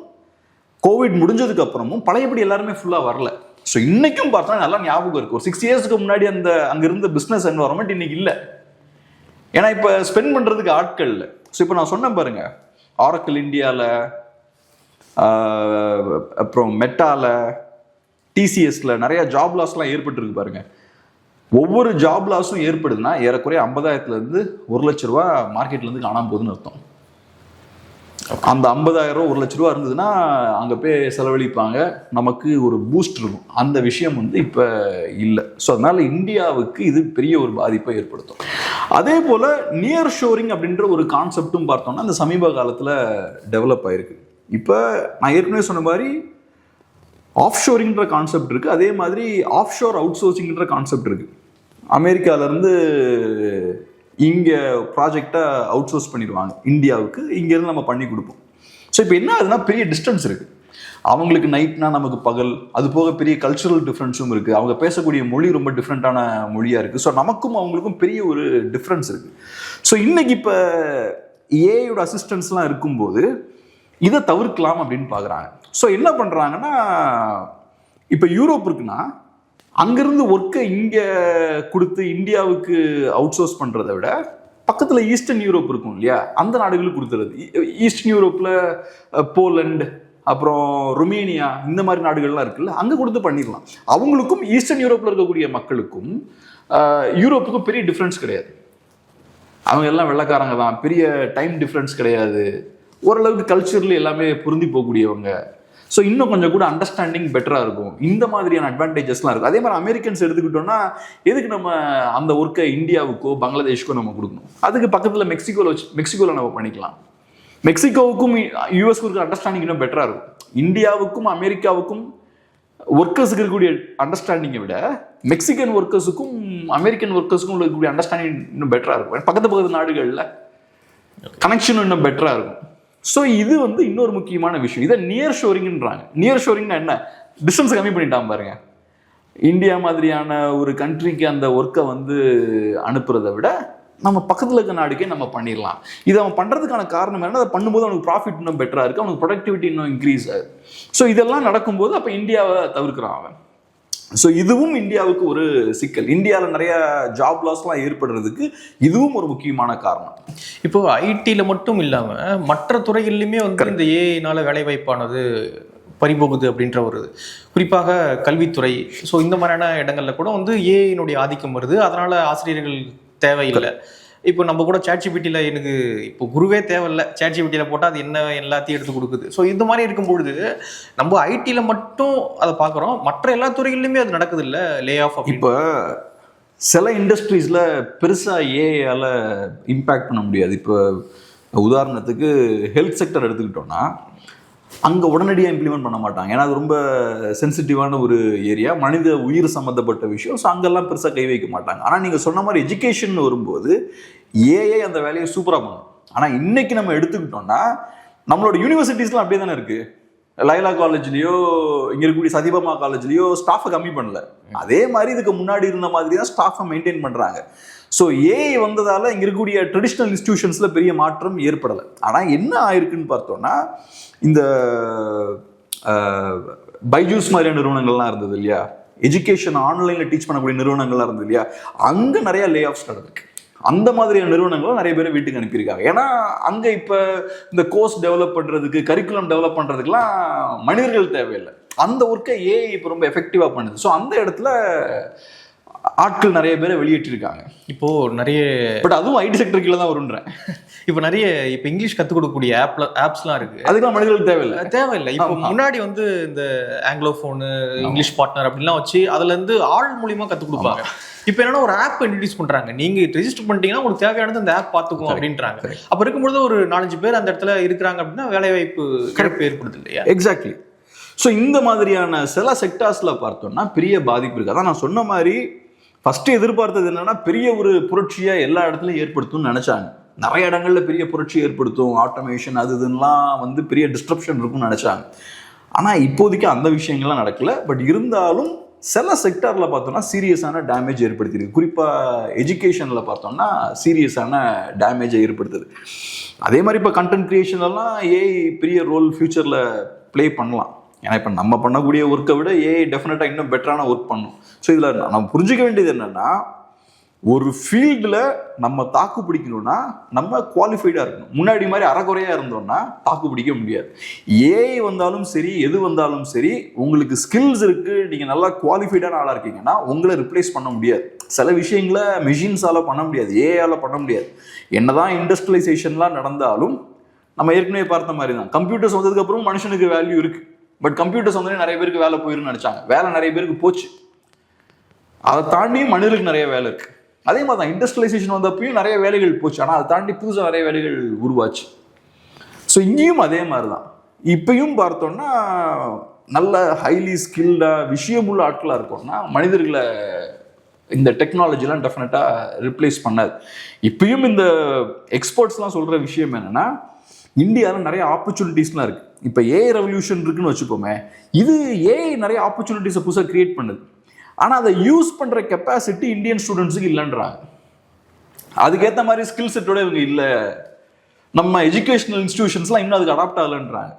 கோவிட் முடிஞ்சதுக்கு அப்புறமும் பழையபடி எல்லாருமே ஃபுல்லாக வரல. ஸோ இன்னைக்கும் பார்த்தா நல்லா ஞாபகம் இருக்கும், ஒரு 6 இயர்ஸ்க்கு முன்னாடி அங்கே இருந்த பிஸ்னஸ் என்வரன்மெண்ட் இன்னைக்கு இல்லை. ஏன்னா இப்போ ஸ்பெண்ட் பண்ணுறதுக்கு ஆட்கள் இல்லை. ஸோ இப்போ நான் சொன்னேன் பாருங்க, ஆரக்கிள் இந்தியாவில், அப்புறம் மெட்டாவில், டிசிஎஸ்ல நிறைய ஜாப் லாஸ்லாம் ஏற்பட்டுருக்கு பாருங்க. ஒவ்வொரு ஜாப் லாஸும் ஏற்படுதுன்னா ஏறக்குறைய 50,000 1 லட்ச ரூபா மார்க்கெட்லேருந்து காணாமல் போகுதுன்னு அர்த்தம். அந்த 50,000 1 லட்ச ரூபா இருந்ததுன்னா அங்கே போய் செலவழிப்பாங்க, நமக்கு ஒரு பூஸ்ட் இருக்கும். அந்த விஷயம் வந்து இப்போ இல்லை. ஸோ அதனால இந்தியாவுக்கு இது பெரிய ஒரு பாதிப்பை ஏற்படுத்தும். அதே போல் நியர் ஷோரிங் அப்படின்ற ஒரு கான்செப்டும் பார்த்தோம்னா அந்த சமீப காலத்தில் டெவலப் ஆயிருக்கு. இப்போ நான் ஏற்கனவே சொன்ன மாதிரி ஆஃப் ஷோரிங்ன்ற கான்செப்ட் இருக்குது, அதே மாதிரி ஆஃப் ஷோர் அவுட் சோர்சிங்ன்ற கான்செப்ட் இருக்குது. அமெரிக்காவிலேருந்து இங்கே ப்ராஜெக்டை அவுட் சோர்ஸ் பண்ணிடுவாங்க இந்தியாவுக்கு, இங்கேருந்து நம்ம பண்ணி கொடுப்போம். ஸோ இப்போ என்ன ஆகுதுன்னா பெரிய டிஸ்டன்ஸ் இருக்குது. அவங்களுக்கு நைட்னா நமக்கு பகல், அது போக பெரிய கல்ச்சுரல் டிஃப்ரென்ஸும் இருக்குது. அவங்க பேசக்கூடிய மொழி ரொம்ப டிஃப்ரெண்ட்டான மொழியாக இருக்குது. ஸோ நமக்கும் அவங்களுக்கும் பெரிய ஒரு டிஃப்ரென்ஸ் இருக்குது. ஸோ இன்னைக்கு இப்போ ஏஐயோட அசிஸ்டன்ஸ்லாம் இருக்கும்போது இதை தவிர்க்கலாம் அப்படின்னு பார்க்குறாங்க. ஸோ என்ன பண்ணுறாங்கன்னா, இப்போ யூரோப் இருக்குன்னா அங்கேருந்து ஒர்க்கை இங்கே கொடுத்து இந்தியாவுக்கு அவுட் சோர்ஸ் பண்ணுறதை விட பக்கத்தில் ஈஸ்டர்ன் யூரோப் இருக்கும் இல்லையா, அந்த நாடுகளுக்கு கொடுத்துறது. ஈஸ்டர்ன் யூரோப்பில் போலண்ட், அப்புறம் ருமேனியா, இந்த மாதிரி நாடுகள்லாம் இருக்குல்ல, அங்கே கொடுத்து பண்ணிடலாம். அவங்களுக்கும் ஈஸ்டர்ன் யூரோப்பில் இருக்கக்கூடிய மக்களுக்கும் யூரோப்புக்கும் பெரிய டிஃப்ரென்ஸ் கிடையாது. அவங்க எல்லாம் வெள்ளைக்காரங்க தான், பெரிய டைம் டிஃப்ரென்ஸ் கிடையாது, ஓரளவுக்கு கல்ச்சர்ல எல்லாமே பொருந்தி போகக்கூடியவங்க. ஸோ இன்னும் கொஞ்சம் கூட அண்டர்ஸ்டாண்டிங் பெட்டராக இருக்கும். இந்த மாதிரியான அட்வான்டேஜஸ்லாம் இருக்குது. அதே மாதிரி அமெரிக்கன்ஸ் எடுத்துக்கிட்டோம்னா எதுக்கு நம்ம அந்த ஒர்க்கை இந்தியாவுக்கோ பங்களாதேஷ்க்கோ நம்ம கொடுக்கணும்? அதுக்கு பக்கத்தில் மெக்சிகோவில் நம்ம பண்ணிக்கலாம். மெக்சிகோவுக்கும் யூஎஸ்க்கு இருக்க அண்டர்ஸ்டாண்டிங் இன்னும் பெட்டராக இருக்கும். இந்தியாவுக்கும் அமெரிக்காவுக்கும் ஒர்க்கர்ஸுக்கு இருக்கக்கூடிய அண்டர்ஸ்டாண்டிங்கை விட மெக்சிகன் ஒர்க்கர்ஸுக்கும் அமெரிக்கன் ஒர்க்கர்ஸுக்கும் இருக்கக்கூடிய அண்டர்ஸ்டாண்டிங் இன்னும் பெட்டராக இருக்கும். பக்கத்து நாடுகளில் கனெக்ஷன் இன்னும் பெட்டராக இருக்கும். ஸோ இது வந்து இன்னொரு முக்கியமான விஷயம். இதை நியர் ஷோரிங்ன்றாங்க. நியர் ஷோரிங்னா என்ன? டிஸ்டன்ஸ் கம்மி பண்ணிட்டான் பாருங்க. இந்தியா மாதிரியான ஒரு கண்ட்ரிக்கு அந்த ஒர்க்கை வந்து அனுப்புறதை விட நம்ம பக்கத்தில் இருக்க நாடுக்கே நம்ம பண்ணிடலாம். இது அவன் பண்ணுறதுக்கான காரணம் என்ன? அதை பண்ணும்போது அவனுக்கு ப்ராஃபிட் இன்னும் பெட்டராக இருக்குது, அவனுக்கு ப்ரொடக்டிவிட்டி இன்னும் இன்க்ரீஸ் ஆகுது. ஸோ இதெல்லாம் நடக்கும்போது அப்போ இந்தியாவை தவிர்க்கிறான் அவன். ஸோ இதுவும் இந்தியாவுக்கு ஒரு சிக்கல். இந்தியாவில் நிறைய ஜாப் லாஸ்லாம் ஏற்படுறதுக்கு இதுவும் ஒரு முக்கியமான காரணம். இப்போ ஐடியில் மட்டும் இல்லாமல் மற்ற துறைகள்லையுமே வந்து இந்த ஏஐனால வேலைவாய்ப்பானது பறிபோகுது அப்படின்ற ஒரு, குறிப்பாக கல்வித்துறை, ஸோ இந்த மாதிரியான இடங்கள்ல கூட வந்து ஏஐனுடைய ஆதிக்கம் வருது. அதனால ஆசிரியர்கள் தேவையில்லை. இப்போ நம்ம கூட ChatGPTல எனக்கு இப்போ குருவே தேவையில்லை, ChatGPTல போட்டால் அது என்ன எல்லாத்தையும் எடுத்து கொடுக்குது. ஸோ இந்த மாதிரி இருக்கும்பொழுது நம்ம ஐடியில் மட்டும் அதை பார்க்குறோம், மற்ற எல்லா துறைகள்லையுமே அது நடக்குது இல்லை லே ஆஃப். இப்போ சில இண்டஸ்ட்ரீஸில் பெருசாக ஏஐயால் இம்பேக்ட் பண்ண முடியாது. இப்போ உதாரணத்துக்கு ஹெல்த் செக்டர் எடுத்துக்கிட்டோன்னா அங்கே உடனடியாக இம்ப்ளிமெண்ட் பண்ண மாட்டாங்க. ஏன்னா அது ரொம்ப சென்சிட்டிவான ஒரு ஏரியா, மனித உயிர் சம்மந்தப்பட்ட விஷயம். ஸோ அங்கெல்லாம் பெருசாக கை வைக்க மாட்டாங்க. ஆனால் நீங்கள் சொன்ன மாதிரி எஜுகேஷன் வரும்போது ஏஐ அந்த வேலையை சூப்பராக பண்ணும். ஆனால் இன்னைக்கு நம்ம எடுத்துக்கிட்டோம்னா நம்மளோட யூனிவர்சிட்டிஸ்லாம் அப்படியே தானே இருக்குது. லைலா காலேஜ்லேயோ இங்கே இருக்கக்கூடிய சதிபமா காலேஜ்லேயோ ஸ்டாஃபை கம்மி பண்ணல, அதே மாதிரி இதுக்கு முன்னாடி இருந்த மாதிரி தான் ஸ்டாஃபை மெயின்டைன் பண்ணுறாங்க. ஸோ ஏஐ வந்ததால் இங்கே இருக்கக்கூடிய ட்ரெடிஷ்னல் இன்ஸ்டிடியூஷன்ஸில் பெரிய மாற்றம் ஏற்படலை. ஆனால் என்ன ஆயிருக்குன்னு பார்த்தோன்னா, இந்த பைஜூஸ் மாதிரியான நிறுவனங்கள்லாம் இருந்தது இல்லையா, எஜுகேஷன் ஆன்லைனில் டீச் பண்ணக்கூடிய நிறுவனங்கள்லாம் இருந்தது இல்லையா, அங்கே நிறைய லே ஆஃப்ஸ் நடந்திருக்கு. அந்த மாதிரியான நிறுவனங்களும் நிறைய பேரை வீட்டுக்கு அனுப்பியிருக்காங்க. ஏன்னா அங்கே இப்போ இந்த கோர்ஸ் டெவலப் பண்ணுறதுக்கு, கரிக்குலம் டெவலப் பண்ணுறதுக்குலாம் மனிதர்கள் தேவையில்லை. அந்த ஒர்க்கை ஏஐ இப்போ ரொம்ப எஃபெக்டிவாக பண்ணுது. ஸோ அந்த இடத்துல ஆட்கள் நிறைய பேரை வெளியேற்றிருக்காங்க. இப்போ நிறைய, பட் அதுவும் ஐடி செக்டர் கீழே தான் வரும்ன்றேன். இப்போ நிறைய இப்போ இங்கிலீஷ் கற்றுக் கொடுக்கக்கூடிய ஆப்ஸ்லாம் இருக்கு, அதுக்கெல்லாம் மனிதர்கள் தேவையில்லை. இப்போ முன்னாடி வந்து இந்த ஆங்கிலோஃபோனு, இங்கிலீஷ் பார்ட்னர் அப்படின்லாம் வச்சு அதுல இருந்து ஆள் மூலியமா கற்றுக் கொடுப்பாங்க. இப்போ என்னன்னா ஒரு ஆப் இன்ட்ரடியூஸ் பண்றாங்க, நீங்க ரெஜிஸ்டர் பண்ணிட்டீங்கன்னா உங்களுக்கு தேவையானது அந்த ஆப் பார்த்துக்கும் அப்படின்றாங்க. அப்ப இருக்கும்போது ஒரு 4-5 பேர் அந்த இடத்துல இருக்கிறாங்க அப்படின்னா வேலை வாய்ப்பு கிடைப்பு ஏற்படுது இல்லையா? எக்ஸாக்ட்லி. ஸோ இந்த மாதிரியான சில செக்டார்ஸ்ல பார்த்தோம்னா பெரிய பாதிப்பு இருக்கு. அதான் நான் சொன்ன மாதிரி ஃபர்ஸ்ட் எதிர்பார்த்தது என்னன்னா பெரிய ஒரு புரட்சியை எல்லா இடத்துலையும் ஏற்படுத்தும்னு நினைச்சாங்க. நிறைய இடங்கள்ல பெரிய புரட்சி ஏற்படுத்தும், ஆட்டோமேஷன் அது இதுலாம் வந்து பெரிய டிஸ்ட்ரப்ஷன் இருக்கும்னு நினைச்சாங்க. ஆனா இப்போதைக்கு அந்த விஷயங்கள்லாம் நடக்கல. பட் இருந்தாலும் சில செக்டார்ல பார்த்தோம்னா சீரியஸான டேமேஜ் ஏற்படுத்திருக்கு. குறிப்பா எஜுகேஷன்ல பார்த்தோம்னா சீரியஸான டேமேஜை ஏற்படுத்துது. அதே மாதிரி இப்போ கண்டென்ட் கிரியேஷன்லாம் ஏஐ பெரிய ரோல் ஃபியூச்சர்ல ப்ளே பண்ணலாம். ஏன்னா இப்போ நம்ம பண்ணக்கூடிய ஒர்க்கை விட ஏஐ டெஃபினட்டாக இன்னும் பெட்டரான ஒர்க் பண்ணும். ஸோ இதில் நம்ம புரிஞ்சுக்க வேண்டியது என்னன்னா, ஒரு ஃபீல்டில் நம்ம தாக்கு பிடிக்கணும்னா நம்ம குவாலிஃபைடாக இருக்கணும். முன்னாடி மாதிரி அறகுறையாக இருந்தோம்னா தாக்கு பிடிக்க முடியாது. ஏஐ வந்தாலும் சரி, எது வந்தாலும் சரி, உங்களுக்கு ஸ்கில்ஸ் இருக்குது, நீங்கள் நல்லா குவாலிஃபைடான ஆளாக இருக்கீங்கன்னா உங்களை ரிப்ளேஸ் பண்ண முடியாது. சில விஷயங்களை மெஷின்ஸால் பண்ண முடியாது, ஏஐயால் பண்ண முடியாது. என்னதான் இண்டஸ்ட்ரியலைசேஷன்லாம் நடந்தாலும் நம்ம ஏற்கனவே பார்த்த மாதிரி தான் கம்ப்யூட்டர்ஸ் வந்ததுக்கப்புறம் மனுஷனுக்கு வேல்யூ இருக்குது. பட் கம்ப்யூட்டர்ஸ் வந்து நிறைய பேருக்கு வேலை போயிருன்னு நினச்சாங்க, வேலை நிறைய பேருக்கு போச்சு. அதை தாண்டி மனிதர்களுக்கு நிறைய வேலை இருக்குது. அதே மாதிரி தான் இண்டஸ்ட்ரியலைசேஷன் வந்தப்பையும் நிறைய வேலைகள் போச்சு, ஆனால் அதை தாண்டி புதுசாக நிறைய வேலைகள் உருவாச்சு. ஸோ இங்கேயும் அதே மாதிரி தான். இப்பயும் பார்த்தோம்னா நல்ல ஹைலி ஸ்கில்டாக விஷயமுள்ள ஆட்களாக இருக்கோம்னா மனிதர்களை இந்த டெக்னாலஜிலாம் டெஃபினட்டாக ரிப்ளேஸ் பண்ணாது. இப்பயும் இந்த எக்ஸ்பர்ட்ஸ்லாம் சொல்கிற விஷயம் என்னென்னா, இந்தியாவில் நிறைய ஆப்பர்ச்சுனிட்டிஸ்லாம் இருக்குது. இப்போ ஏஐ ரெவல்யூஷன் இருக்குன்னு வச்சுப்போமே, இது ஏஐ நிறைய ஆப்பர்ச்சுனிட்டிஸை புதுசாக கிரியேட் பண்ணுது. ஆனால் அதை யூஸ் பண்ணுற கெப்பாசிட்டி இந்தியன் ஸ்டூடெண்ட்ஸுக்கு இல்லைன்றாங்க. அதுக்கேற்ற மாதிரி ஸ்கில் செட்டோட இவங்க இல்லை. நம்ம எஜுகேஷனல் இன்ஸ்டிடியூஷன்ஸ்லாம் இன்னும் அதுக்கு அடாப்ட் ஆகலைன்றாங்க.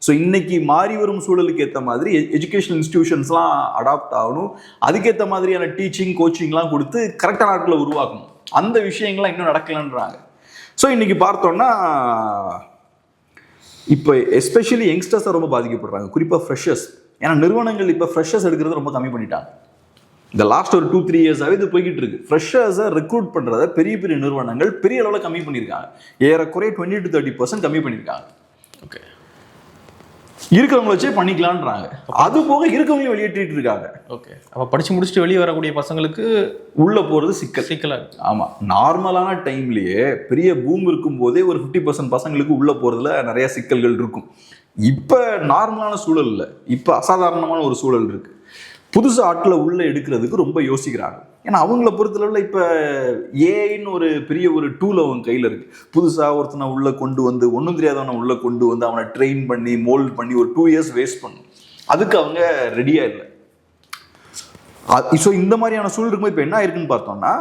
ஸோ இன்னைக்கு மாறி வரும் சூழலுக்கு ஏற்ற மாதிரி எஜுகேஷனல் இன்ஸ்டிடியூஷன்ஸ்லாம் அடாப்ட் ஆகணும். அதுக்கேற்ற மாதிரியான டீச்சிங் கோச்சிங்லாம் கொடுத்து கரெக்டான நாட்களை உருவாக்கணும். அந்த விஷயங்கள்லாம் இன்னும் நடக்கலைன்றாங்க. ஸோ இன்னைக்கு பார்த்தோம்னா இப்போ எஸ்பெஷலி யங்ஸ்டர்ஸை ரொம்ப பாதிக்கப்படுறாங்க, குறிப்பாக ஃப்ரெஷர்ஸ். ஏன்னா நிறுவனங்கள் இப்போ ஃப்ரெஷர்ஸ் எடுக்கிறது ரொம்ப கம்மி பண்ணிட்டாங்க. இந்த லாஸ்ட் ஒரு 2-3 இயர்ஸாகவே இது போய்கிட்டு இருக்கு. ஃப்ரெஷர்ஸை ரெக்ரூட் பண்ணுறத பெரிய பெரிய நிறுவனங்கள் பெரிய அளவில் கம்மி பண்ணியிருக்காங்க. ஏறக்குறைய 20-30% கம்மி பண்ணியிருக்காங்க. ஓகே, இருக்கிறவங்க வச்சே பண்ணிக்கலான்றாங்க. அது போக இருக்கவங்களையும் வெளியேற்றிட்டு இருக்காங்க. ஓகே, அப்போ படித்து முடிச்சுட்டு வெளியே வரக்கூடிய பசங்களுக்கு உள்ளே போகிறது சிக்கலாக இருக்கு. ஆமாம், நார்மலான டைம்லேயே பெரிய பூம் இருக்கும் போதே ஒரு 50% பசங்களுக்கு உள்ளே போகிறதுல நிறைய சிக்கல்கள் இருக்கும். இப்போ நார்மலான சூழல் இல்லை, இப்போ அசாதாரணமான ஒரு சூழல் இருக்குது. புதுசு ஆட்களை உள்ளே எடுக்கிறதுக்கு ரொம்ப யோசிக்கிறாங்க. ஏன்னா அவங்கள பொறுத்தளவில் இப்போ ஏஐன்னு ஒரு பெரிய ஒரு டூல் அவங்க கையில் இருக்குது. புதுசாக ஒருத்தனை உள்ளே கொண்டு வந்து, ஒன்றும் தெரியாதவனை உள்ளே கொண்டு வந்து அவனை ட்ரெயின் பண்ணி மோல்ட் பண்ணி ஒரு 2 இயர்ஸ் வேஸ்ட் பண்ணும். அதுக்கு அவங்க ரெடியாக இல்லை. ஸோ இந்த மாதிரியான சூழல் இருக்கும்போது இப்போ என்ன ஆயிருக்குன்னு பார்த்தோம்னா,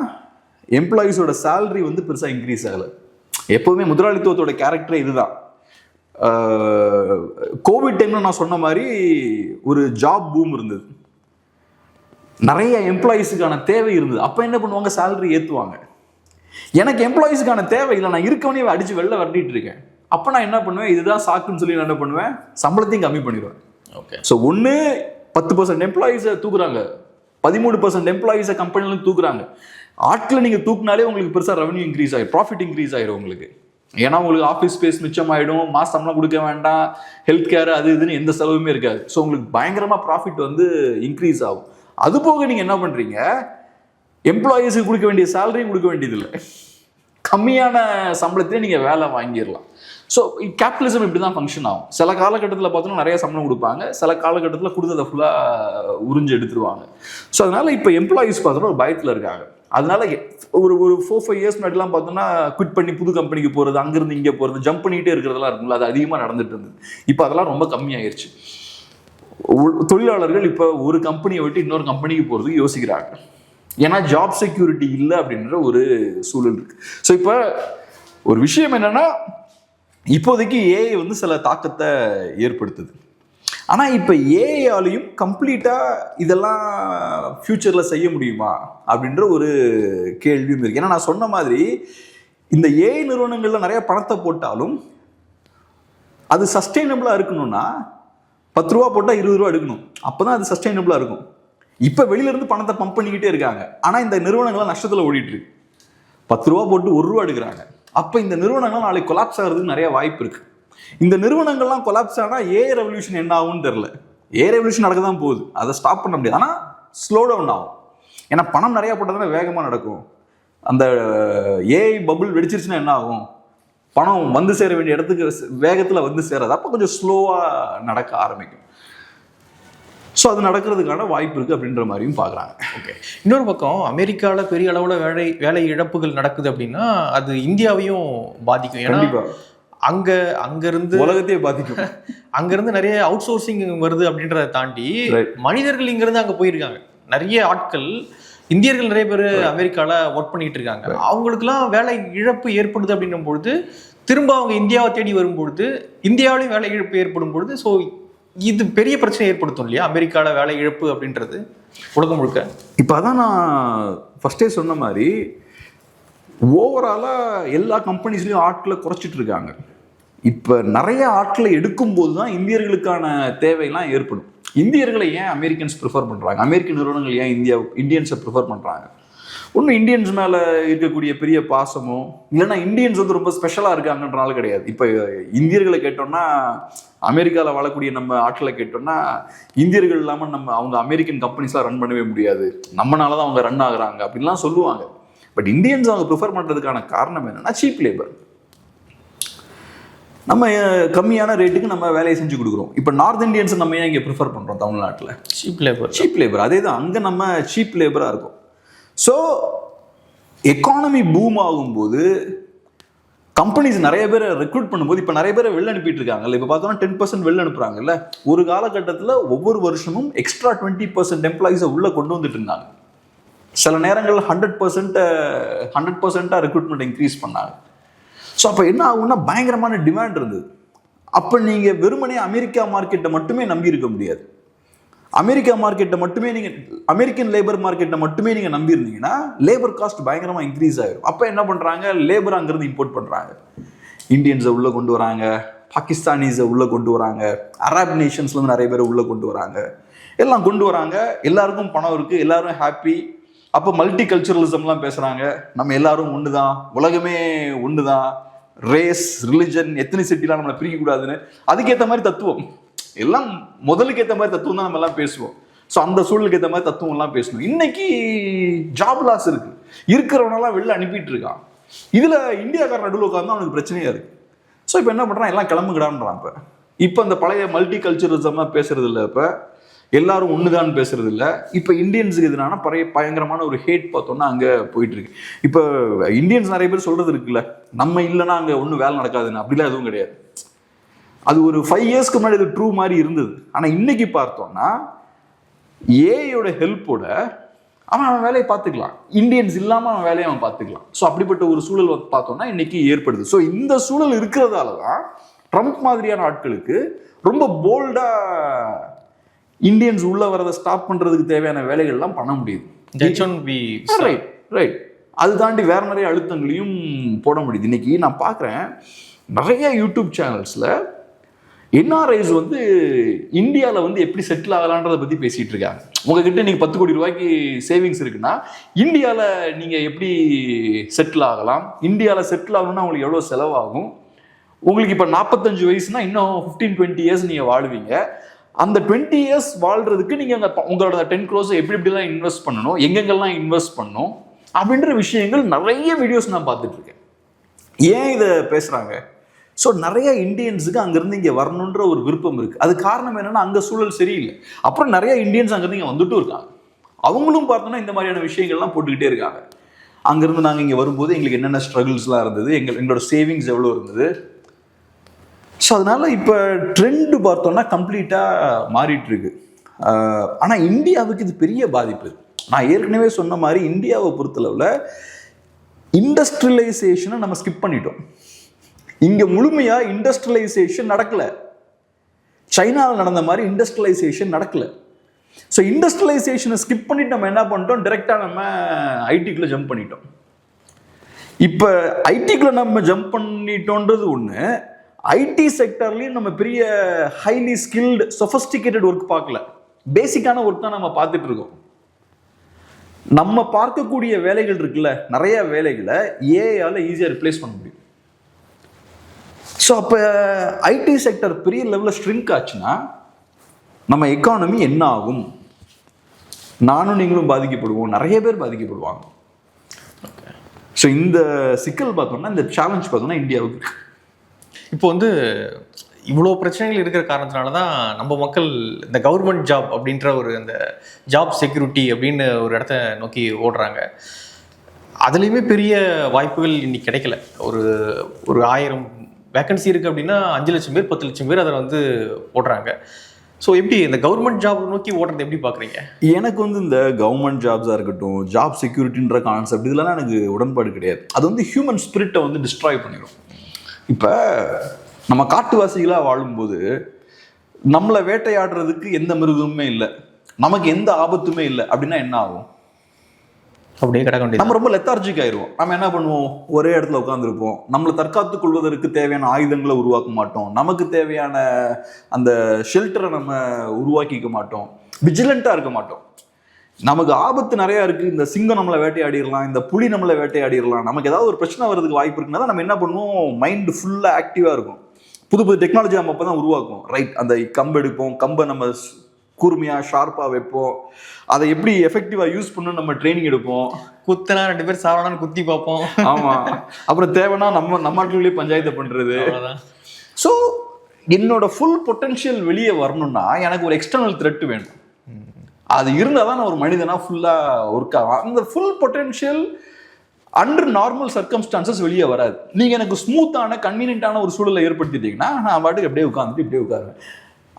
எம்ப்ளாயீஸோட சேலரி வந்து பெருசாக இன்க்ரீஸ் ஆகலை. எப்போவுமே முதலாளித்துவத்தோட கேரக்டரே இதுதான். கோவிட் டைம்ல நான் சொன்ன மாதிரி ஒரு ஜாப் பூம் இருந்தது, நிறைய எம்ப்ளாயீஸுக்கான தேவை இருந்தது. அப்போ என்ன பண்ணுவாங்க, சேலரி ஏற்றுவாங்க. எனக்கு எம்ப்ளாயீஸுக்கான தேவை இல்லை, நான் இருக்கவனே அடித்து வெளில வரட்டிட்டு இருக்கேன். அப்போ நான் என்ன பண்ணுவேன், இதுதான் சாக்குன்னு சொல்லி நான் என்ன பண்ணுவேன், சம்பளத்தையும் கம்மி பண்ணிடுவேன். ஓகே, ஸோ ஒன்று 10% எம்ப்ளாயீஸை தூக்குறாங்க, 13% எம்ப்ளாயீஸை கம்பெனிலேருந்து தூக்குறாங்க. ஆட்களை நீங்கள் தூக்குனாலே உங்களுக்கு பெருசாக ரெவன்யூ இன்க்ரீஸ் ஆகிடும், ப்ராஃபிட் இன்க்ரீஸ் ஆகிடும் உங்களுக்கு. ஏன்னா உங்களுக்கு ஆஃபீஸ் ஸ்பேஸ் மிச்சமாயிடும், மாசம்லாம் கொடுக்க வேண்டாம், ஹெல்த் கேர் அது இதுன்னு எந்த செலவுமே இருக்காது. ஸோ உங்களுக்கு பயங்கரமாக ப்ராஃபிட் வந்து இன்க்ரீஸ் ஆகும். அது போக நீங்கள் என்ன பண்ணுறீங்க, எம்ப்ளாயீஸுக்கு கொடுக்க வேண்டிய சேலரியும் கொடுக்க வேண்டியதில்லை, கம்மியான சம்பளத்திலே நீங்கள் வேலை வாங்கிடலாம். ஸோ கேபிட்டலிசம் இப்படி தான் ஃபங்க்ஷன் ஆகும். சில காலகட்டத்தில் பார்த்தோன்னா நிறைய சம்பளம் கொடுப்பாங்க, சில காலகட்டத்தில் கொடுத்ததை ஃபுல்லாக உறிஞ்சு எடுத்துருவாங்க. ஸோ அதனால் இப்போ எம்ப்ளாயீஸ் பார்த்தோன்னா ஒரு பயத்தில் இருக்காங்க. அதனால ஒரு 4-5 இயர்ஸ் முன்னாடிலாம் பார்த்தோன்னா குவிட் பண்ணி புது கம்பெனிக்கு போகிறது, அங்கேருந்து இங்கே போகிறது, ஜம்ப் பண்ணிகிட்டே இருக்கிறதெல்லாம் இருக்குங்களா, அது அதிகமாக நடந்துட்டு இருந்தது. இப்போ அதெல்லாம் ரொம்ப கம்மியாயிருச்சு. தொழிலாளர்கள் இப்போ ஒரு கம்பெனியை விட்டு இன்னொரு கம்பெனிக்கு போகிறதுக்கு யோசிக்கிறாங்க. ஏன்னா ஜாப் செக்யூரிட்டி இல்லை அப்படின்ற ஒரு சூழல் இருக்கு. ஸோ இப்போ ஒரு விஷயம் என்னன்னா, இப்போதைக்கு ஏஐ வந்து சில தாக்கத்தை ஏற்படுத்துது. ஆனால் இப்போ ஏஐயாலையும் கம்ப்ளீட்டாக இதெல்லாம் ஃப்யூச்சரில் செய்ய முடியுமா அப்படின்ற ஒரு கேள்வியும் இருக்கு. ஏன்னா நான் சொன்ன மாதிரி இந்த ஏஐ நிறுவனங்களில் நிறைய பணத்தை போட்டாலும் அது சஸ்டெயினபிளாக இருக்கணும்னா 10 ரூபா போட்டால் 20 ரூபா எடுக்கணும், அப்போ தான் அது சஸ்டெயினபிளாக இருக்கும். இப்போ வெளியிலேருந்து பணத்தை பம்ப் பண்ணிக்கிட்டே இருக்காங்க, ஆனால் இந்த நிறுவனங்கள்லாம் நஷ்டத்தில் ஓடிட்டு இருக்கு. 10 ரூபா போட்டு 1 ரூபா எடுக்கிறாங்க. அப்போ இந்த நிறுவனங்கள்லாம் நாளைக்கு கொலாப்ஸ் ஆகிறதுக்கு நிறைய வாய்ப்பு இருக்கு. இந்த நிறுவனங்கள்லாம் கொலாப்ஸ் ஆனால் ஏஐ ரெவல்யூஷன் என்ன ஆகும்னு தெரில. ஏஐ ரெவல்யூஷன் நடக்க தான் போகுது, அதை ஸ்டாப் பண்ண முடியாது, ஆனால் ஸ்லோ டவுன் ஆகும். ஏன்னா பணம் நிறையா போட்டதுன்னா வேகமாக நடக்கும். அந்த ஏஐ பபுள் வெடிச்சிருச்சுன்னா என்ன ஆகும், பணம் வந்து சேர வேண்டிய இடத்துக்கு வேகத்தில் வந்து சேராது, அப்போ கொஞ்சம் ஸ்லோவாக நடக்க ஆரம்பிக்கும். ஸோ அது நடக்கிறதுக்கான வாய்ப்பு இருக்குது அப்படின்ற மாதிரியும் பார்க்குறாங்க. ஓகே, இன்னொரு பக்கம் அமெரிக்காவில் பெரிய அளவில் வேலை இழப்புகள் நடக்குது அப்படின்னா அது இந்தியாவையும் பாதிக்கும். ஏன்னா அங்கிருந்து உலகத்தையே பாதிக்கும். அங்கிருந்து நிறைய அவுட் சோர்சிங் வருது அப்படின்றத தாண்டி மனிதர்கள் இங்கிருந்து அங்கே போயிருக்காங்க. நிறைய ஆட்கள் இந்தியர்கள் நிறைய பேர் அமெரிக்காவில் ஒர்க் பண்ணிட்டு இருக்காங்க. அவங்களுக்குலாம் வேலை இழப்பு ஏற்படுது அப்படின்னும் பொழுது திரும்ப அவங்க இந்தியாவை தேடி வரும்பொழுது இந்தியாவிலையும் வேலை இழப்பு ஏற்படும் பொழுது ஸோ இது பெரிய பிரச்சனை ஏற்படுத்தும் இல்லையா அமெரிக்காவில் வேலை இழப்பு அப்படின்றது உலகம் முழுக்க. இப்போ அதான் நான் ஃபர்ஸ்டே சொன்ன மாதிரி ஓவராலாக எல்லா கம்பெனிஸ்லையும் ஆட்களை குறைச்சிட்டு இருக்காங்க. இப்போ நிறைய ஆட்களை எடுக்கும்போது தான் இந்தியர்களுக்கான தேவையெல்லாம் ஏற்படும். இந்தியர்களை ஏன் அமெரிக்கன்ஸ் ப்ரிஃபர் பண்ணுறாங்க, அமெரிக்க நிறுவனங்கள் ஏன் இந்தியன்ஸை ப்ரிஃபர் பண்ணுறாங்க? ஒன்றும் இந்தியன்ஸ் மேலே இருக்கக்கூடிய பெரிய பாசமோ இல்லைன்னா இந்தியன்ஸ் வந்து ரொம்ப ஸ்பெஷலாக இருக்காங்கன்றனால கிடையாது. இப்போ இந்தியர்களை கேட்டோம்னா அமெரிக்காவில் வாழக்கூடிய நம்ம ஆட்களை கேட்டோம்னா இந்தியர்கள் இல்லாமல் அவங்க அமெரிக்கன் கம்பெனிஸ்லாம் ரன் பண்ணவே முடியாது, நம்மளால தான் அவங்க ரன் ஆகுறாங்க அப்படின்லாம் சொல்லுவாங்க. பட் இந்தியன்ஸ் அவங்க ப்ரிஃபர் பண்ணுறதுக்கான காரணம் என்னன்னா சீப் லேபர். நம்ம கம்மியான ரேட்டுக்கு நம்ம வேலையை செஞ்சு கொடுக்குறோம். இப்போ நார்த் இந்தியன்ஸ் நம்ம ஏன் இங்கே ப்ரிஃபர் பண்ணுறோம் தமிழ்நாட்டில்? சீப் லேபர் அதே தான், அங்கே நம்ம சீப் லேபராக இருக்கும். ஸோ எக்கானமி பூம் ஆகும்போது கம்பெனிஸ் நிறைய பேரை ரெக்ரூட் பண்ணும்போது இப்போ நிறைய பேரை வெளில அனுப்பிட்டு இருக்காங்கல்ல. இப்போ பார்த்தோம்னா 10% வெளில அனுப்புறாங்கல்ல. ஒரு காலகட்டத்தில் ஒவ்வொரு வருஷமும் எக்ஸ்ட்ரா 20% எம்ப்ளாயிஸை உள்ளே கொண்டு வந்துட்டு இருந்தாங்க. சில நேரங்கள் 100% ரெக்ரூட்மெண்ட் இன்க்ரீஸ் பண்ணாங்க. ஸோ அப்போ என்ன ஆகும்னா பயங்கரமான டிமாண்ட் இருந்தது. அப்போ நீங்கள் வெறுமனே அமெரிக்கா மார்க்கெட்டை மட்டுமே நம்பி இருக்க முடியாது. அமெரிக்கா மார்க்கெட்டை மட்டுமே நீங்கள் அமெரிக்கன் லேபர் மார்க்கெட்டை மட்டுமே நீங்கள் நம்பியிருந்தீங்கன்னா லேபர் காஸ்ட் பயங்கரமாக இன்க்ரீஸ் ஆகிடும். அப்போ என்ன பண்ணுறாங்க, லேபர் அங்கேருந்து இம்போர்ட் பண்ணுறாங்க. இந்தியன்ஸை உள்ளே கொண்டு வராங்க, பாகிஸ்தானீஸை உள்ளே கொண்டு வராங்க, அரப் நேஷன்ஸ்லேருந்து நிறைய பேர் உள்ளே கொண்டு வராங்க, எல்லாம் கொண்டு வராங்க. எல்லாருக்கும் பணம் இருக்குது, எல்லாரும் ஹாப்பி. அப்போ மல்டி கல்ச்சுரலிசம்லாம் பேசுகிறாங்க. நம்ம எல்லாரும் ஒன்று தான், உலகமே ஒன்று தான், ரேஸ் ரிலிஜன் எத்தனிசிட்டிலாம் நம்மளை பிரிக்கக்கூடாதுன்னு அதுக்கேற்ற மாதிரி தத்துவம் எல்லாம் முதலுக்கு ஏற்ற மாதிரி தத்துவம் தான் நம்ம எல்லாம் பேசுவோம். ஸோ அந்த சூழலுக்கு ஏற்ற மாதிரி தத்துவம் எல்லாம் பேசணும். இன்னைக்கு ஜாப் லாஸ் இருக்கு, இருக்கிறவனெல்லாம் வெளில அனுப்பிட்டு இருக்கான். இதில் இந்தியாக்காரன் நடுவில் உட்காந்து அவனுக்கு பிரச்சனையா இருக்கு. ஸோ இப்போ என்ன பண்ணுறான், எல்லாம் கிளம்புகிடான்றான். இப்போ இந்த பழைய மல்டி கல்ச்சுரலிசம்லாம் பேசுறது இல்லை, இப்போ எல்லாரும் ஒண்ணுதான் பேசுறது இல்லை. இப்போ இந்தியன்ஸுக்கு எதுனா பயங்கரமான ஒரு ஹேட் பார்த்தோம்னா அங்கே போயிட்டு இருக்கு. இப்போ இந்தியன்ஸ் நிறைய பேர் சொல்றது இருக்குல்ல, நம்ம இல்லைன்னா அங்கே ஒன்றும் வேலை நடக்காதுன்னு. அப்படிலாம் எதுவும் கிடையாது. அது ஒரு 5 இயர்ஸ்க்கு முன்னாடி இது ட்ரூ மாதிரி இருந்தது. ஆனால் இன்னைக்கு பார்த்தோம்னா ஏயோட ஹெல்ப்போட அவன் வேலையை பார்த்துக்கலாம், இந்தியன்ஸ் இல்லாமல் அவன் வேலையை அவன் பார்த்துக்கலாம். ஸோ அப்படிப்பட்ட ஒரு சூழல் பார்த்தோம்னா இன்னைக்கு ஏற்படுது. ஸோ இந்த சூழல் இருக்கிறதால தான் ட்ரம்ப் மாதிரியான ஆட்களுக்கு ரொம்ப போல்டா இந்தியன்ஸ் உள்ள வரதை ஸ்டாப் பண்றதுக்கு தேவையான வேலைகள்லாம் பண்ண முடியுது. ரைட். அது தாண்டி வேற நிறைய அழுத்தங்களையும் போட முடியுது. இன்னைக்கு நான் பார்க்குறேன் நிறைய யூடியூப் சேனல்ஸ்ல என்ஆர்ஐஸ் வந்து இந்தியாவில் வந்து எப்படி செட்டில் ஆகலான்றதை பற்றி பேசிகிட்டு இருக்காங்க. உங்ககிட்ட நீங்கள் 10 கோடி ரூபாய்க்கு சேவிங்ஸ் இருக்குன்னா இந்தியாவில் நீங்கள் எப்படி செட்டில் ஆகலாம், இந்தியாவில் செட்டில் ஆகணும்னா உங்களுக்கு எவ்வளோ செலவாகும், உங்களுக்கு இப்போ 45 வயசுனா இன்னும் 15-20 இயர்ஸ் நீங்கள் வாழ்வீங்க, அந்த 20 இயர்ஸ் வாழ்றதுக்கு நீங்கள் அந்த உங்களோட 10 crores எப்படி எப்படிலாம் இன்வெஸ்ட் பண்ணணும், எங்கெங்கெல்லாம் இன்வெஸ்ட் பண்ணணும் அப்படின்ற விஷயங்கள் நிறைய வீடியோஸ் நான் பார்த்துட்டு இருக்கேன். ஏன் இதை பேசுகிறாங்க? ஸோ நிறைய இந்தியன்ஸுக்கு அங்கேருந்து இங்கே வரணுன்ற ஒரு விருப்பம் இருக்குது. அது காரணம் என்னென்னா அங்கே சூழல் சரியில்லை. அப்புறம் நிறைய இந்தியன்ஸ் அங்கேருந்து இங்கே வந்துட்டும் இருக்காங்க. அவங்களும் பார்த்தோன்னா இந்த மாதிரியான விஷயங்கள்லாம் போட்டுக்கிட்டே இருக்காங்க. அங்கேருந்து நாங்கள் இங்கே வரும்போது எங்களுக்கு என்னென்ன ஸ்ட்ரகிள்ஸ்லாம் இருந்தது, எங்களோட சேவிங்ஸ் எவ்வளோ இருந்தது. ஸோ அதனால் இப்போ ட்ரெண்டு பார்த்தோன்னா கம்ப்ளீட்டாக மாறிட்டு இருக்கு. ஆனால் இந்தியாவுக்கு இது பெரிய பாதிப்பு. நான் ஏற்கனவே சொன்ன மாதிரி இந்தியாவை பொறுத்தளவில் இண்டஸ்ட்ரியலைசேஷனை நம்ம ஸ்கிப் பண்ணிட்டோம். இங்க முழுமையா இண்டஸ்ட்ரியலைசேஷன் நடக்கல. சைனாவில் நடந்த மாதிரி இண்டஸ்ட்ரியலைசேஷன் நடக்கல. ஸோ இண்டஸ்ட்ரியலைசேஷனை ஸ்கிப் பண்ணிட்டு நம்ம என்ன பண்ணிட்டோம், டைரக்டா நம்ம ஐடிக்குள்ள ஜம்ப் பண்ணிட்டோம். இப்போ ஐடிக்குள்ள நம்ம ஜம்ப் பண்ணிட்டோன்றது ஒன்று. ஐடி செக்டர்லையும் நம்ம பெரிய ஹைலி ஸ்கில்டு சொஃபஸ்டிகேட்டட் ஒர்க் பார்க்கல, பேசிக்கான ஒர்க் தான் நம்ம பார்த்துட்டு இருக்கோம். நம்ம பார்க்கக்கூடிய வேலைகள் இருக்குல்ல, நிறைய வேலைகளை ஏஐயால ஈஸியாக ரிப்ளேஸ் பண்ண முடியும். ஸோ அப்போ ஐடி செக்டர் பெரிய லெவலில் ஸ்ட்ரிங்க் ஆச்சுன்னா நம்ம எக்கானமி என்ன ஆகும்? நானும் நீங்களும் பாதிக்கப்படுவோம், நிறைய பேர் பாதிக்கப்படுவாங்க. ஸோ இந்த சிக்கல் பார்த்தோம்னா, இந்த சேலஞ்ச் பார்த்தோம்னா இந்தியாவுக்கு இப்போ வந்து இவ்வளோ பிரச்சனைகள் இருக்கிற காரணத்தினால தான் நம்ம மக்கள் இந்த கவர்மெண்ட் ஜாப் அப்படின்ற ஒரு அந்த ஜாப் செக்யூரிட்டி அப்படின்னு ஒரு இடத்த நோக்கி ஓடுறாங்க. அதுலேயுமே பெரிய வாய்ப்புகள் இன்னைக்கு கிடைக்கல. ஒரு 1000 வேக்கன்சி இருக்குது அப்படின்னா 5 லட்சம் பேர் 10 லட்சம் பேர் அதில் வந்து ஓடுறாங்க. ஸோ எப்படி இந்த கவர்மெண்ட் ஜாப் நோக்கி ஓடுறது எப்படி பார்க்குறீங்க? எனக்கு வந்து இந்த கவர்மெண்ட் ஜாப்ஸாக இருக்கட்டும், ஜாப் செக்யூரிட்டின்ற கான்செப்ட் இதெல்லாம் எனக்கு உடன்பாடு கிடையாது. அது வந்து ஹியூமன் ஸ்பிரிட்டை வந்து டிஸ்ட்ராய் பண்ணிடும். இப்போ நம்ம காட்டுவாசிகளாக வாழும்போது நம்மளை வேட்டையாடுறதுக்கு எந்த மிருகமுமே இல்லை, நமக்கு எந்த ஆபத்துமே இல்லை அப்படின்னா என்ன ஆகும்? அப்படியே கிடக்க வேண்டியது. நம்ம ரொம்ப லெத்தார்ஜிக் ஆயிடுவோம். நம்ம என்ன பண்ணுவோம்? ஒரே இடத்துல உட்காந்துருப்போம். நம்மளை தற்காத்துக் கொள்வதற்கு தேவையான ஆயுதங்களை உருவாக்க மாட்டோம். நமக்கு தேவையான அந்த ஷெல்டரை நம்ம உருவாக்கிக்க மாட்டோம். விஜிலண்டா இருக்க மாட்டோம். நமக்கு ஆபத்து நிறைய இருக்கு. இந்த சிங்கம் நம்மளை வேட்டையாடிடலாம், இந்த புலி நம்மளை வேட்டையாடிடலாம், நமக்கு ஏதாவது ஒரு பிரச்சனை வர்றதுக்கு வாய்ப்பு இருக்குன்னா தான் நம்ம என்ன பண்ணுவோம்? மைண்ட் ஃபுல்லா ஆக்டிவா இருக்கும். புது புது டெக்னாலஜி நம்ம அப்பதான் உருவாக்கும். ரைட், அந்த கம்பு எடுப்போம், கம்பை நம்ம கூர்மையா ஷார்ப்பா வைப்போம், அதை எப்படி எஃபெக்டிவா யூஸ் பண்ணணும் நம்ம ட்ரைனிங் எடுப்போம். குத்தனா 2 பேர் சாவணான்னு குத்தி பார்ப்போம். ஆமா, அப்புறம் தேவைன்னா நம்ம நாட்டுக்குள்ளேயே பஞ்சாயத்தை பண்றது. ஸோ என்னோட ஃபுல் பொட்டன்ஷியல் வெளியே வரணும்னா எனக்கு ஒரு எக்ஸ்டர்னல் த்ரெட் வேணும். அது இருந்தால் தான் நான் ஒரு மனிதனா ஃபுல்லா ஒர்க் ஆகும். அந்த full potential under normal circumstances வெளியே வராது. நீங்க எனக்கு ஸ்மூத்தான கன்வீனியன்டான ஒரு சூழலை ஏற்படுத்திட்டீங்கன்னா நான் பாட்டுக்கு அப்படியே உட்காந்துட்டு இப்படியே உட்காருவேன்.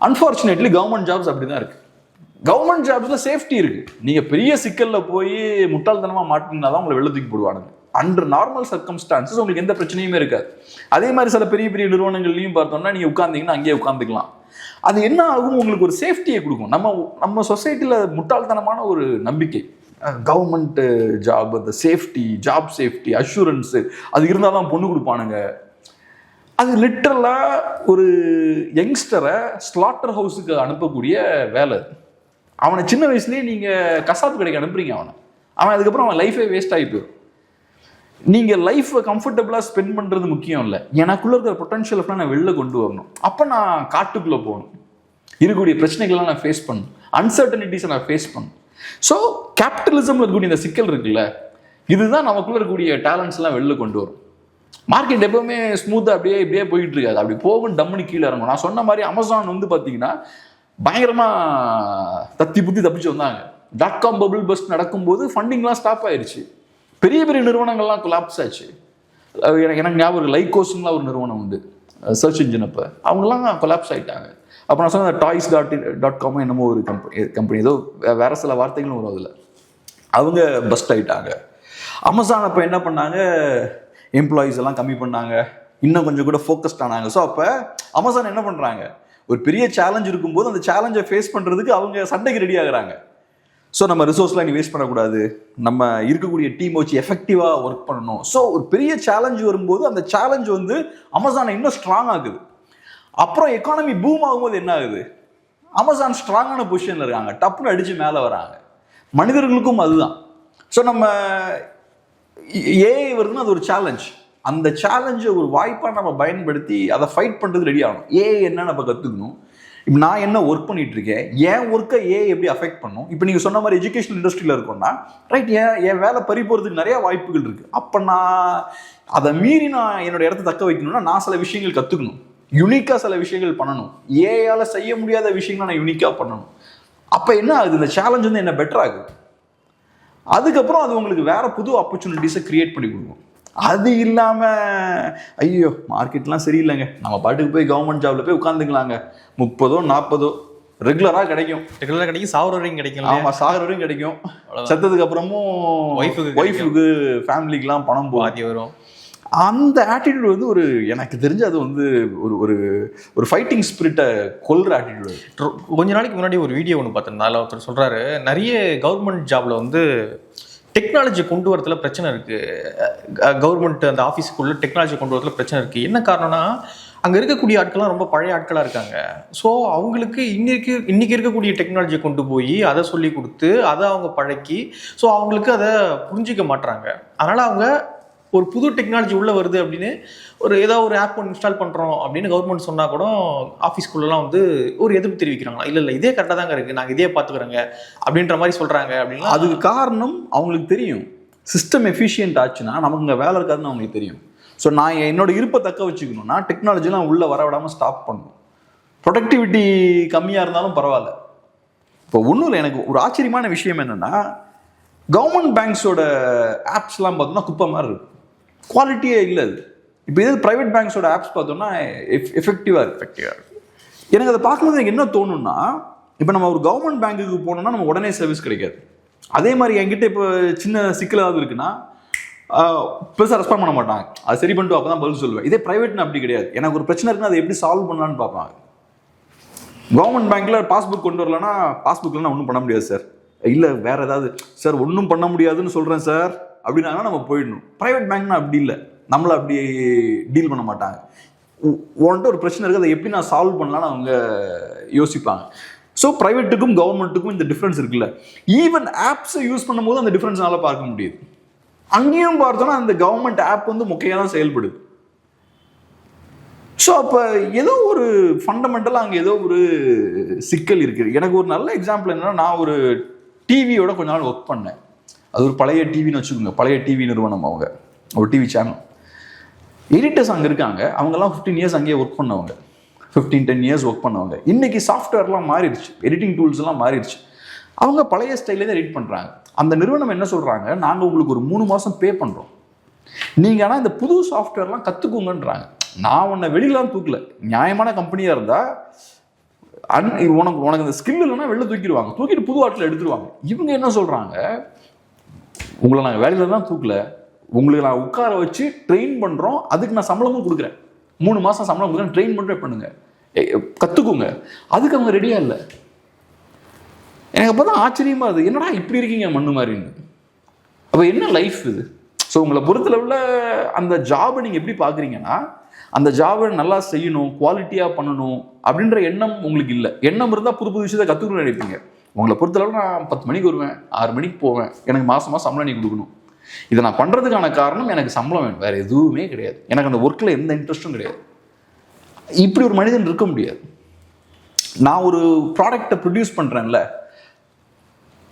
அன்ஃபார்ச்சுனேட்லி கவர்மெண்ட் ஜாப்ஸ் அப்படிதான் இருக்கு. கவர்மெண்ட் ஜாப்ஸ்ல சேஃப்டி இருக்கு. நீங்க பெரிய சிக்கல்ல போய் முட்டாள்தனமா மாட்டினா தான் உங்களை வெளில தூக்கி போடுவானுங்க. அண்டர் நார்மல் சர்க்கம்ஸ்டான்சஸ் உங்களுக்கு எந்த பிரச்சனையுமே இருக்காது. அதே மாதிரி சில பெரிய பெரிய நிறுவனங்கள்லையும் பார்த்தோம்னா நீங்க உட்கார்ந்தீங்கன்னா அங்கேயே உட்காந்துக்கலாம். அது என்ன ஆகும்? உங்களுக்கு ஒரு சேஃப்டியை கொடுக்கும். நம்ம சொசைட்டில முட்டாள்தனமான ஒரு நம்பிக்கை, கவர்மெண்ட் ஜாப், அந்த சேஃப்டி, ஜாப் சேஃப்டி, அஷூரன்ஸ் அது இருந்தால் தான் பொண்ணு கொடுப்பானுங்க. அது லிட்டரலா ஒரு யங்ஸ்டரை ஸ்லாட்டர் ஹவுஸுக்கு அனுப்பக்கூடிய வேலை. அவனை சின்ன வயசுலேயே நீங்க கசாப்பு கடைக்கு அனுப்புறீங்க. அவன் அதுக்கப்புறம் அவன் லைஃபே வேஸ்ட் ஆகி போயிடும். நீங்க லைஃப்பை கம்ஃபர்டபுளா ஸ்பெண்ட் பண்றது முக்கியம் இல்லை, எனக்குள்ள இருக்கிற பொட்டன்ஷியல் நான் வெளில கொண்டு வரணும். அப்ப நான் காட்டுக்குள்ள போகணும், இருக்கக்கூடிய பிரச்சனைகள்லாம் நான் ஃபேஸ் பண்ணணும், அன்சர்டனிட்டிஸை நான் ஃபேஸ் பண்ணணும். ஸோ கேபிட்டலிசம்ல இருக்கக்கூடிய இந்த சிக்கல் இருக்குல்ல, இதுதான் நமக்குள்ள இருக்கக்கூடிய டேலண்ட்ஸ் எல்லாம் வெளில கொண்டு வரும். மார்க்கெட் எப்பவுமே ஸ்மூத்தாக இப்படியே போயிட்டு இருக்காது. அப்படி போகும் டம்முனு கீழே இறங்கும். நான் சொன்ன மாதிரி அமேசான் வந்து பார்த்தீங்கன்னா பயங்கரமா தத்தி புத்தி தப்பிச்சு வந்தாங்க. .com பபிள் பஸ்ட் நடக்கும்போது ஃபண்டிங்லாம் ஸ்டாப் ஆயிடுச்சு. பெரிய பெரிய நிறுவனங்கள்லாம் கொலாப்ஸ் ஆச்சு. எனக்கு ஞாபகம் லைகோஸ்லாம் ஒரு நிறுவனம் உண்டு, சர்ச் இன்ஜின். அப்போ அவங்கெல்லாம் கொலாப்ஸ் ஆகிட்டாங்க. அப்போ நான் சொன்ன டாய்ஸ்.com என்னமோ ஒரு கம்பெனி, ஏதோ வேற சில வார்த்தைகளும் வரும் அதில், அவங்க பஸ்ட் ஆகிட்டாங்க. அமேசான் அப்போ என்ன பண்ணாங்க? எம்ப்ளாயீஸ் எல்லாம் கம்மி பண்ணாங்க, இன்னும் கொஞ்சம் கூட ஃபோக்கஸ்ட் ஆனாங்க. ஸோ அப்போ அமேசான் என்ன பண்ணுறாங்க? ஒரு பெரிய சேலஞ்ச் இருக்கும்போது அந்த சேலஞ்சை ஃபேஸ் பண்ணுறதுக்கு அவங்க சண்டைக்கு ரெடி ஆகுறாங்க. ஸோ நம்ம ரிசோர்ஸ்லாம் நீ வேஸ்ட் பண்ணக்கூடாது, நம்ம இருக்கக்கூடிய டீம் வச்சு எஃபெக்டிவாக ஒர்க் பண்ணணும். ஸோ ஒரு பெரிய சேலஞ்ச் வரும்போது அந்த சேலஞ்ச் வந்து அமேசானை இன்னும் ஸ்ட்ராங் ஆகுது. அப்புறம் எக்கானமி பூம் ஆகும்போது என்ன ஆகுது? அமேசான் ஸ்ட்ராங்கான பொசிஷனில் இருக்காங்க, டப்புன்னு அடித்து மேலே வராங்க. மனிதர்களுக்கும் அதுதான். ஸோ நம்ம ஏஐ வருதுன்னா அது ஒரு சேலஞ்ச். அந்த சேலஞ்சை ஒரு வாய்ப்பாக நம்ம பயன்படுத்தி அதை ஃபைட் பண்ணுறது ரெடி ஆகணும். ஏஐ என்ன நம்ம கற்றுக்கணும். இப்போ நான் என்ன ஒர்க் பண்ணிட்டு இருக்கேன், என் ஒர்க்கை ஏஐ எப்படி அஃபெக்ட் பண்ணும். இப்போ நீங்கள் சொன்ன மாதிரி எஜுகேஷனல் இண்டஸ்ட்ரியில் இருக்கோம்னா ரைட், என் வேலை பறி போகிறதுக்கு நிறைய வாய்ப்புகள் இருக்குது. அப்போ நான் அதை மீறி நான் என்னோட இடத்த தக்க வைக்கணும்னா நான் சில விஷயங்கள் கற்றுக்கணும், யூனிக்காக சில விஷயங்கள் பண்ணணும். ஏஐயால் செய்ய முடியாத விஷயங்களை நான் யூனிக்காக பண்ணணும். அப்போ என்ன ஆகுது? இந்த சேலஞ்ச் வந்து என்ன பெட்டர் ஆகுது. அதுக்கப்புறம் அது உங்களுக்கு வேற புது ஆப்பர்ச்சுனிட்டிஸை கிரியேட் பண்ணி கொடுக்கும். அது இல்லாம ஐயோ மார்க்கெட்லாம் சரியில்லைங்க, நம்ம பாட்டுக்கு போய் கவர்மெண்ட் ஜாப்ல போய் உட்காந்துக்கலாங்க, 30-40 ரெகுலரா கிடைக்கும், சாகுற வரைக்கும் கிடைக்கும். ஆமா, சாகுற வரைக்கும் கிடைக்கும். செத்ததுக்கு அப்புறமும் ஒய்ஃபுக்கு ஃபேமிலிக்கெல்லாம் பணம் போகாதி வரும். அந்த ஆட்டிடியூட் வந்து ஒரு எனக்கு தெரிஞ்சு அது வந்து ஒரு ஒரு ஃபைட்டிங் ஸ்பிரிட்டை கொல்ற ஆட்டிடியூட். கொஞ்ச நாளைக்கு முன்னாடி ஒரு வீடியோ ஒன்று பார்த்தேன். அதில் ஒருத்தர் சொல்கிறாரு, நிறைய கவர்மெண்ட் ஜாபில் வந்து டெக்னாலஜி கொண்டு வரதுல பிரச்சனை இருக்குது. கவர்மெண்ட் அந்த ஆஃபீஸுக்குள்ளே டெக்னாலஜி கொண்டு வரதுல பிரச்சனை இருக்குது. என்ன காரணம்னா அங்கே இருக்கக்கூடிய ஆட்கள்லாம் ரொம்ப பழைய ஆட்களாக இருக்காங்க. ஸோ அவங்களுக்கு இன்னைக்கு இருக்கக்கூடிய டெக்னாலஜியை கொண்டு போய் அதை சொல்லி கொடுத்து அதை அவங்க பழக்கி, ஸோ அவங்களுக்கு அதை புரிஞ்சிக்க மாட்டுறாங்க. அதனால் அவங்க ஒரு புது டெக்னாலஜி உள்ளே வருது அப்படின்னு ஏதாவது ஒரு ஆப் ஒன்று இன்ஸ்டால் பண்ணுறோம் அப்படின்னு கவர்மெண்ட் சொன்னால் கூட ஆஃபீஸ்குள்ளெலாம் வந்து ஒரு எதிர்ப்பு தெரிவிக்கிறாங்களா, இல்லை இதே கரெக்டாக தாங்க இருக்குது, நாங்கள் இதே பார்த்துக்குறோங்க அப்படின்ற மாதிரி சொல்கிறாங்க. அப்படின்னா அதுக்கு காரணம் அவங்களுக்கு தெரியும், சிஸ்டம் எஃபிஷியன்ட் ஆச்சுன்னா நமக்கு இங்கே வேலை இருக்காதுன்னு அவங்களுக்கு தெரியும். ஸோ நான் என்னோட இருப்பை தக்க வச்சுக்கணும்னா டெக்னாலஜிலாம் உள்ளே வர விடாமல் ஸ்டாப் பண்ணணும். ப்ரொடக்டிவிட்டி கம்மியாக இருந்தாலும் பரவாயில்ல. இப்போ ஒன்றும் இல்லை, எனக்கு ஒரு ஆச்சரியமான விஷயம் என்னென்னா கவர்மெண்ட் பேங்க்ஸோட ஆப்ஸ்லாம் பார்த்தோம்னா குப்பை மாதிரி இருக்கும், குவாலிட்டியே இல்லை. அது இப்போ இதே ப்ரைவேட் பேங்க்ஸோட ஆப்ஸ் பார்த்தோம்னா எஃபெக்டிவாக இருக்கு. எனக்கு அதை பார்க்கும்போது எனக்கு என்ன தோணுன்னா, இப்போ நம்ம ஒரு கவர்மெண்ட் பேங்க்குக்கு போனோம்னா நம்ம உடனே சர்வீஸ் கிடைக்காது. அதே மாதிரி என்கிட்ட இப்போ சின்ன சிக்கலாவது இருக்குன்னா பெருசாக ரெஸ்பாண்ட் பண்ண மாட்டாங்க, அது சரி பண்ணிட்டு அப்போ தான் பதில் சொல்லுவேன். இதே ப்ரைவேட்னு அப்படி கிடையாது. எனக்கு ஒரு பிரச்சனை இருக்குன்னா அதை எப்படி சால்வ் பண்ணலான்னு பார்ப்பாங்க. கவர்மெண்ட் பேங்க்கில் பாஸ்புக் கொண்டு வரலன்னா பாஸ்புக்கில் நான் ஒன்றும் பண்ண முடியாது சார், இல்லை வேறு ஏதாவது சார் ஒன்றும் பண்ண முடியாதுன்னு சொல்கிறேன் சார் அப்படின்னாங்கன்னா நம்ம போயிடணும். ப்ரைவேட் பேங்க்னா அப்படி இல்லை, நம்மளை அப்படி டீல் பண்ண மாட்டாங்க. உன்ட்டு ஒரு பிரச்சனை இருக்குது, அதை எப்படி நான் சால்வ் பண்ணலான்னு அவங்க யோசிப்பாங்க. ஸோ ப்ரைவேட்டுக்கும் கவர்மெண்ட்டுக்கும் இந்த டிஃப்ரென்ஸ் இருக்குல்ல. ஈவன் ஆப்ஸை யூஸ் பண்ணும்போது அந்த டிஃப்ரென்ஸ்னால பார்க்க முடியுது. அங்கேயும் பார்த்தோன்னா அந்த கவர்மெண்ட் ஆப் வந்து முக்கியம் தான் செயல்படுது. ஸோ அப்போ ஏதோ ஒரு ஃபண்டமெண்டலாக அங்கே ஏதோ ஒரு சிக்கல் இருக்குது. எனக்கு ஒரு நல்ல எக்ஸாம்பிள் என்னன்னா, நான் ஒரு டிவியோட கொஞ்ச நாள் ஒர்க் பண்ணேன். அது ஒரு பழைய டிவின்னு வச்சுக்கோங்க, பழைய டிவி நிறுவனம். அவங்க ஒரு டிவி சேனல் எடிட்டர்ஸ் அங்கே இருக்காங்க. அவங்கெல்லாம் 15 இயர்ஸ் அங்கேயே ஒர்க் பண்ணவங்க, 15-10 இயர்ஸ் ஒர்க் பண்ணவங்க. இன்னைக்கு சாஃப்ட்வேர்லாம் மாறிடுச்சு, எடிட்டிங் டூல்ஸ் எல்லாம் மாறிடுச்சு. அவங்க பழைய ஸ்டைலே எடிட் பண்ணுறாங்க. அந்த நிறுவனம் என்ன சொல்கிறாங்க, நாங்கள் உங்களுக்கு ஒரு 3 மாதம் பே பண்ணுறோம், நீங்கள் ஆனால் இந்த புது சாஃப்ட்வேர்லாம் கற்றுக்கோங்கன்றாங்க. நான் உன்னை வெளியிலாம் தூக்கல, நியாயமான கம்பெனியாக இருந்தால் உனக்கு இந்த ஸ்கில் இல்லைன்னா வெளில தூக்கிடுவாங்க, தூக்கிட்டு புது ஆட்டில் எடுத்துருவாங்க. இவங்க என்ன சொல்கிறாங்க, உங்களை நாங்கள் வேலையில் தான் தூக்கல, உங்களுக்கு நான் உட்கார வச்சு ட்ரெயின் பண்ணுறோம், அதுக்கு நான் சம்பளமும் கொடுக்குறேன், 3 மாதம் சம்பளம் கொடுக்குறேன், ட்ரெயின் பண்ணுறேன், பண்ணுங்க, கற்றுக்குங்க. அதுக்கு அவங்க ரெடியாக இல்லை. எனக்கு அப்போ தான் ஆச்சரியமாக இருக்குது, என்னடா இப்படி இருக்கீங்க மண்ணு மாதிரின்னு. அப்போ என்ன லைஃப் இது? ஸோ உங்களை பொறுத்தளவில் அந்த ஜாபை நீங்கள் எப்படி பார்க்குறீங்கன்னா, அந்த ஜாபை நல்லா செய்யணும், குவாலிட்டியாக பண்ணணும் அப்படின்ற எண்ணம் உங்களுக்கு இல்லை. எண்ணம் இருந்தால் புது புது விஷயத்தை கற்றுக்கணும்னு நினைப்பீங்க. உங்களை பொறுத்தளவில் நான் 10 மணிக்கு வருவேன், 6 மணிக்கு போவேன், எனக்கு மாதம் சம்பளம் நீ கொடுக்கணும். இதை நான் பண்ணுறதுக்கான காரணம் எனக்கு சம்பளம் வேணும், வேறு எதுவுமே கிடையாது. எனக்கு அந்த ஒர்க்கில் எந்த இன்ட்ரெஸ்ட்டும் கிடையாது. இப்படி ஒரு மனிதன் இருக்க முடியாது. நான் ஒரு ப்ராடக்டை ப்ரொடியூஸ் பண்ணுறேன்ல,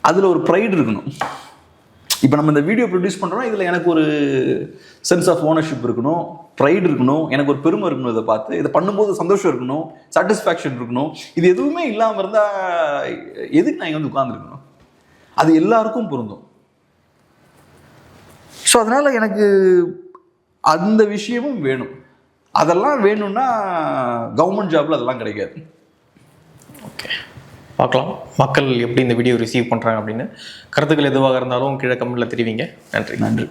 அதில் ஒரு ப்ரைடு இருக்கணும். இப்போ நம்ம இந்த வீடியோ ப்ரொடியூஸ் பண்ணுறோம்னா இதில் எனக்கு ஒரு சென்ஸ் ஆஃப் ஓனர்ஷிப் இருக்கணும், ப்ரைடு இருக்கணும், எனக்கு ஒரு பெருமை இருக்கணும், இதை பார்த்து இதை பண்ணும்போது சந்தோஷம் இருக்கணும், சாட்டிஸ்ஃபேக்ஷன் இருக்கணும். இது எதுவுமே இல்லாமல் இருந்தால் எதுக்கு நான் இங்கே வந்து உட்காந்துருக்கணும்? அது எல்லாருக்கும் பொருந்தும். ஸோ அதனால் எனக்கு அந்த விஷயமும் வேணும். அதெல்லாம் வேணும்னா கவர்மெண்ட் ஜாப்ல அதெல்லாம் கிடைக்காது. ஓகே, பார்க்கலாம் மக்கள் எப்படி இந்த வீடியோ ரிசீவ் பண்ணுறாங்க அப்படின்னு. கருத்துக்கள் எதுவாக இருந்தாலும் கீழே கமெண்ட்டில் தெரிவிங்க. நன்றி.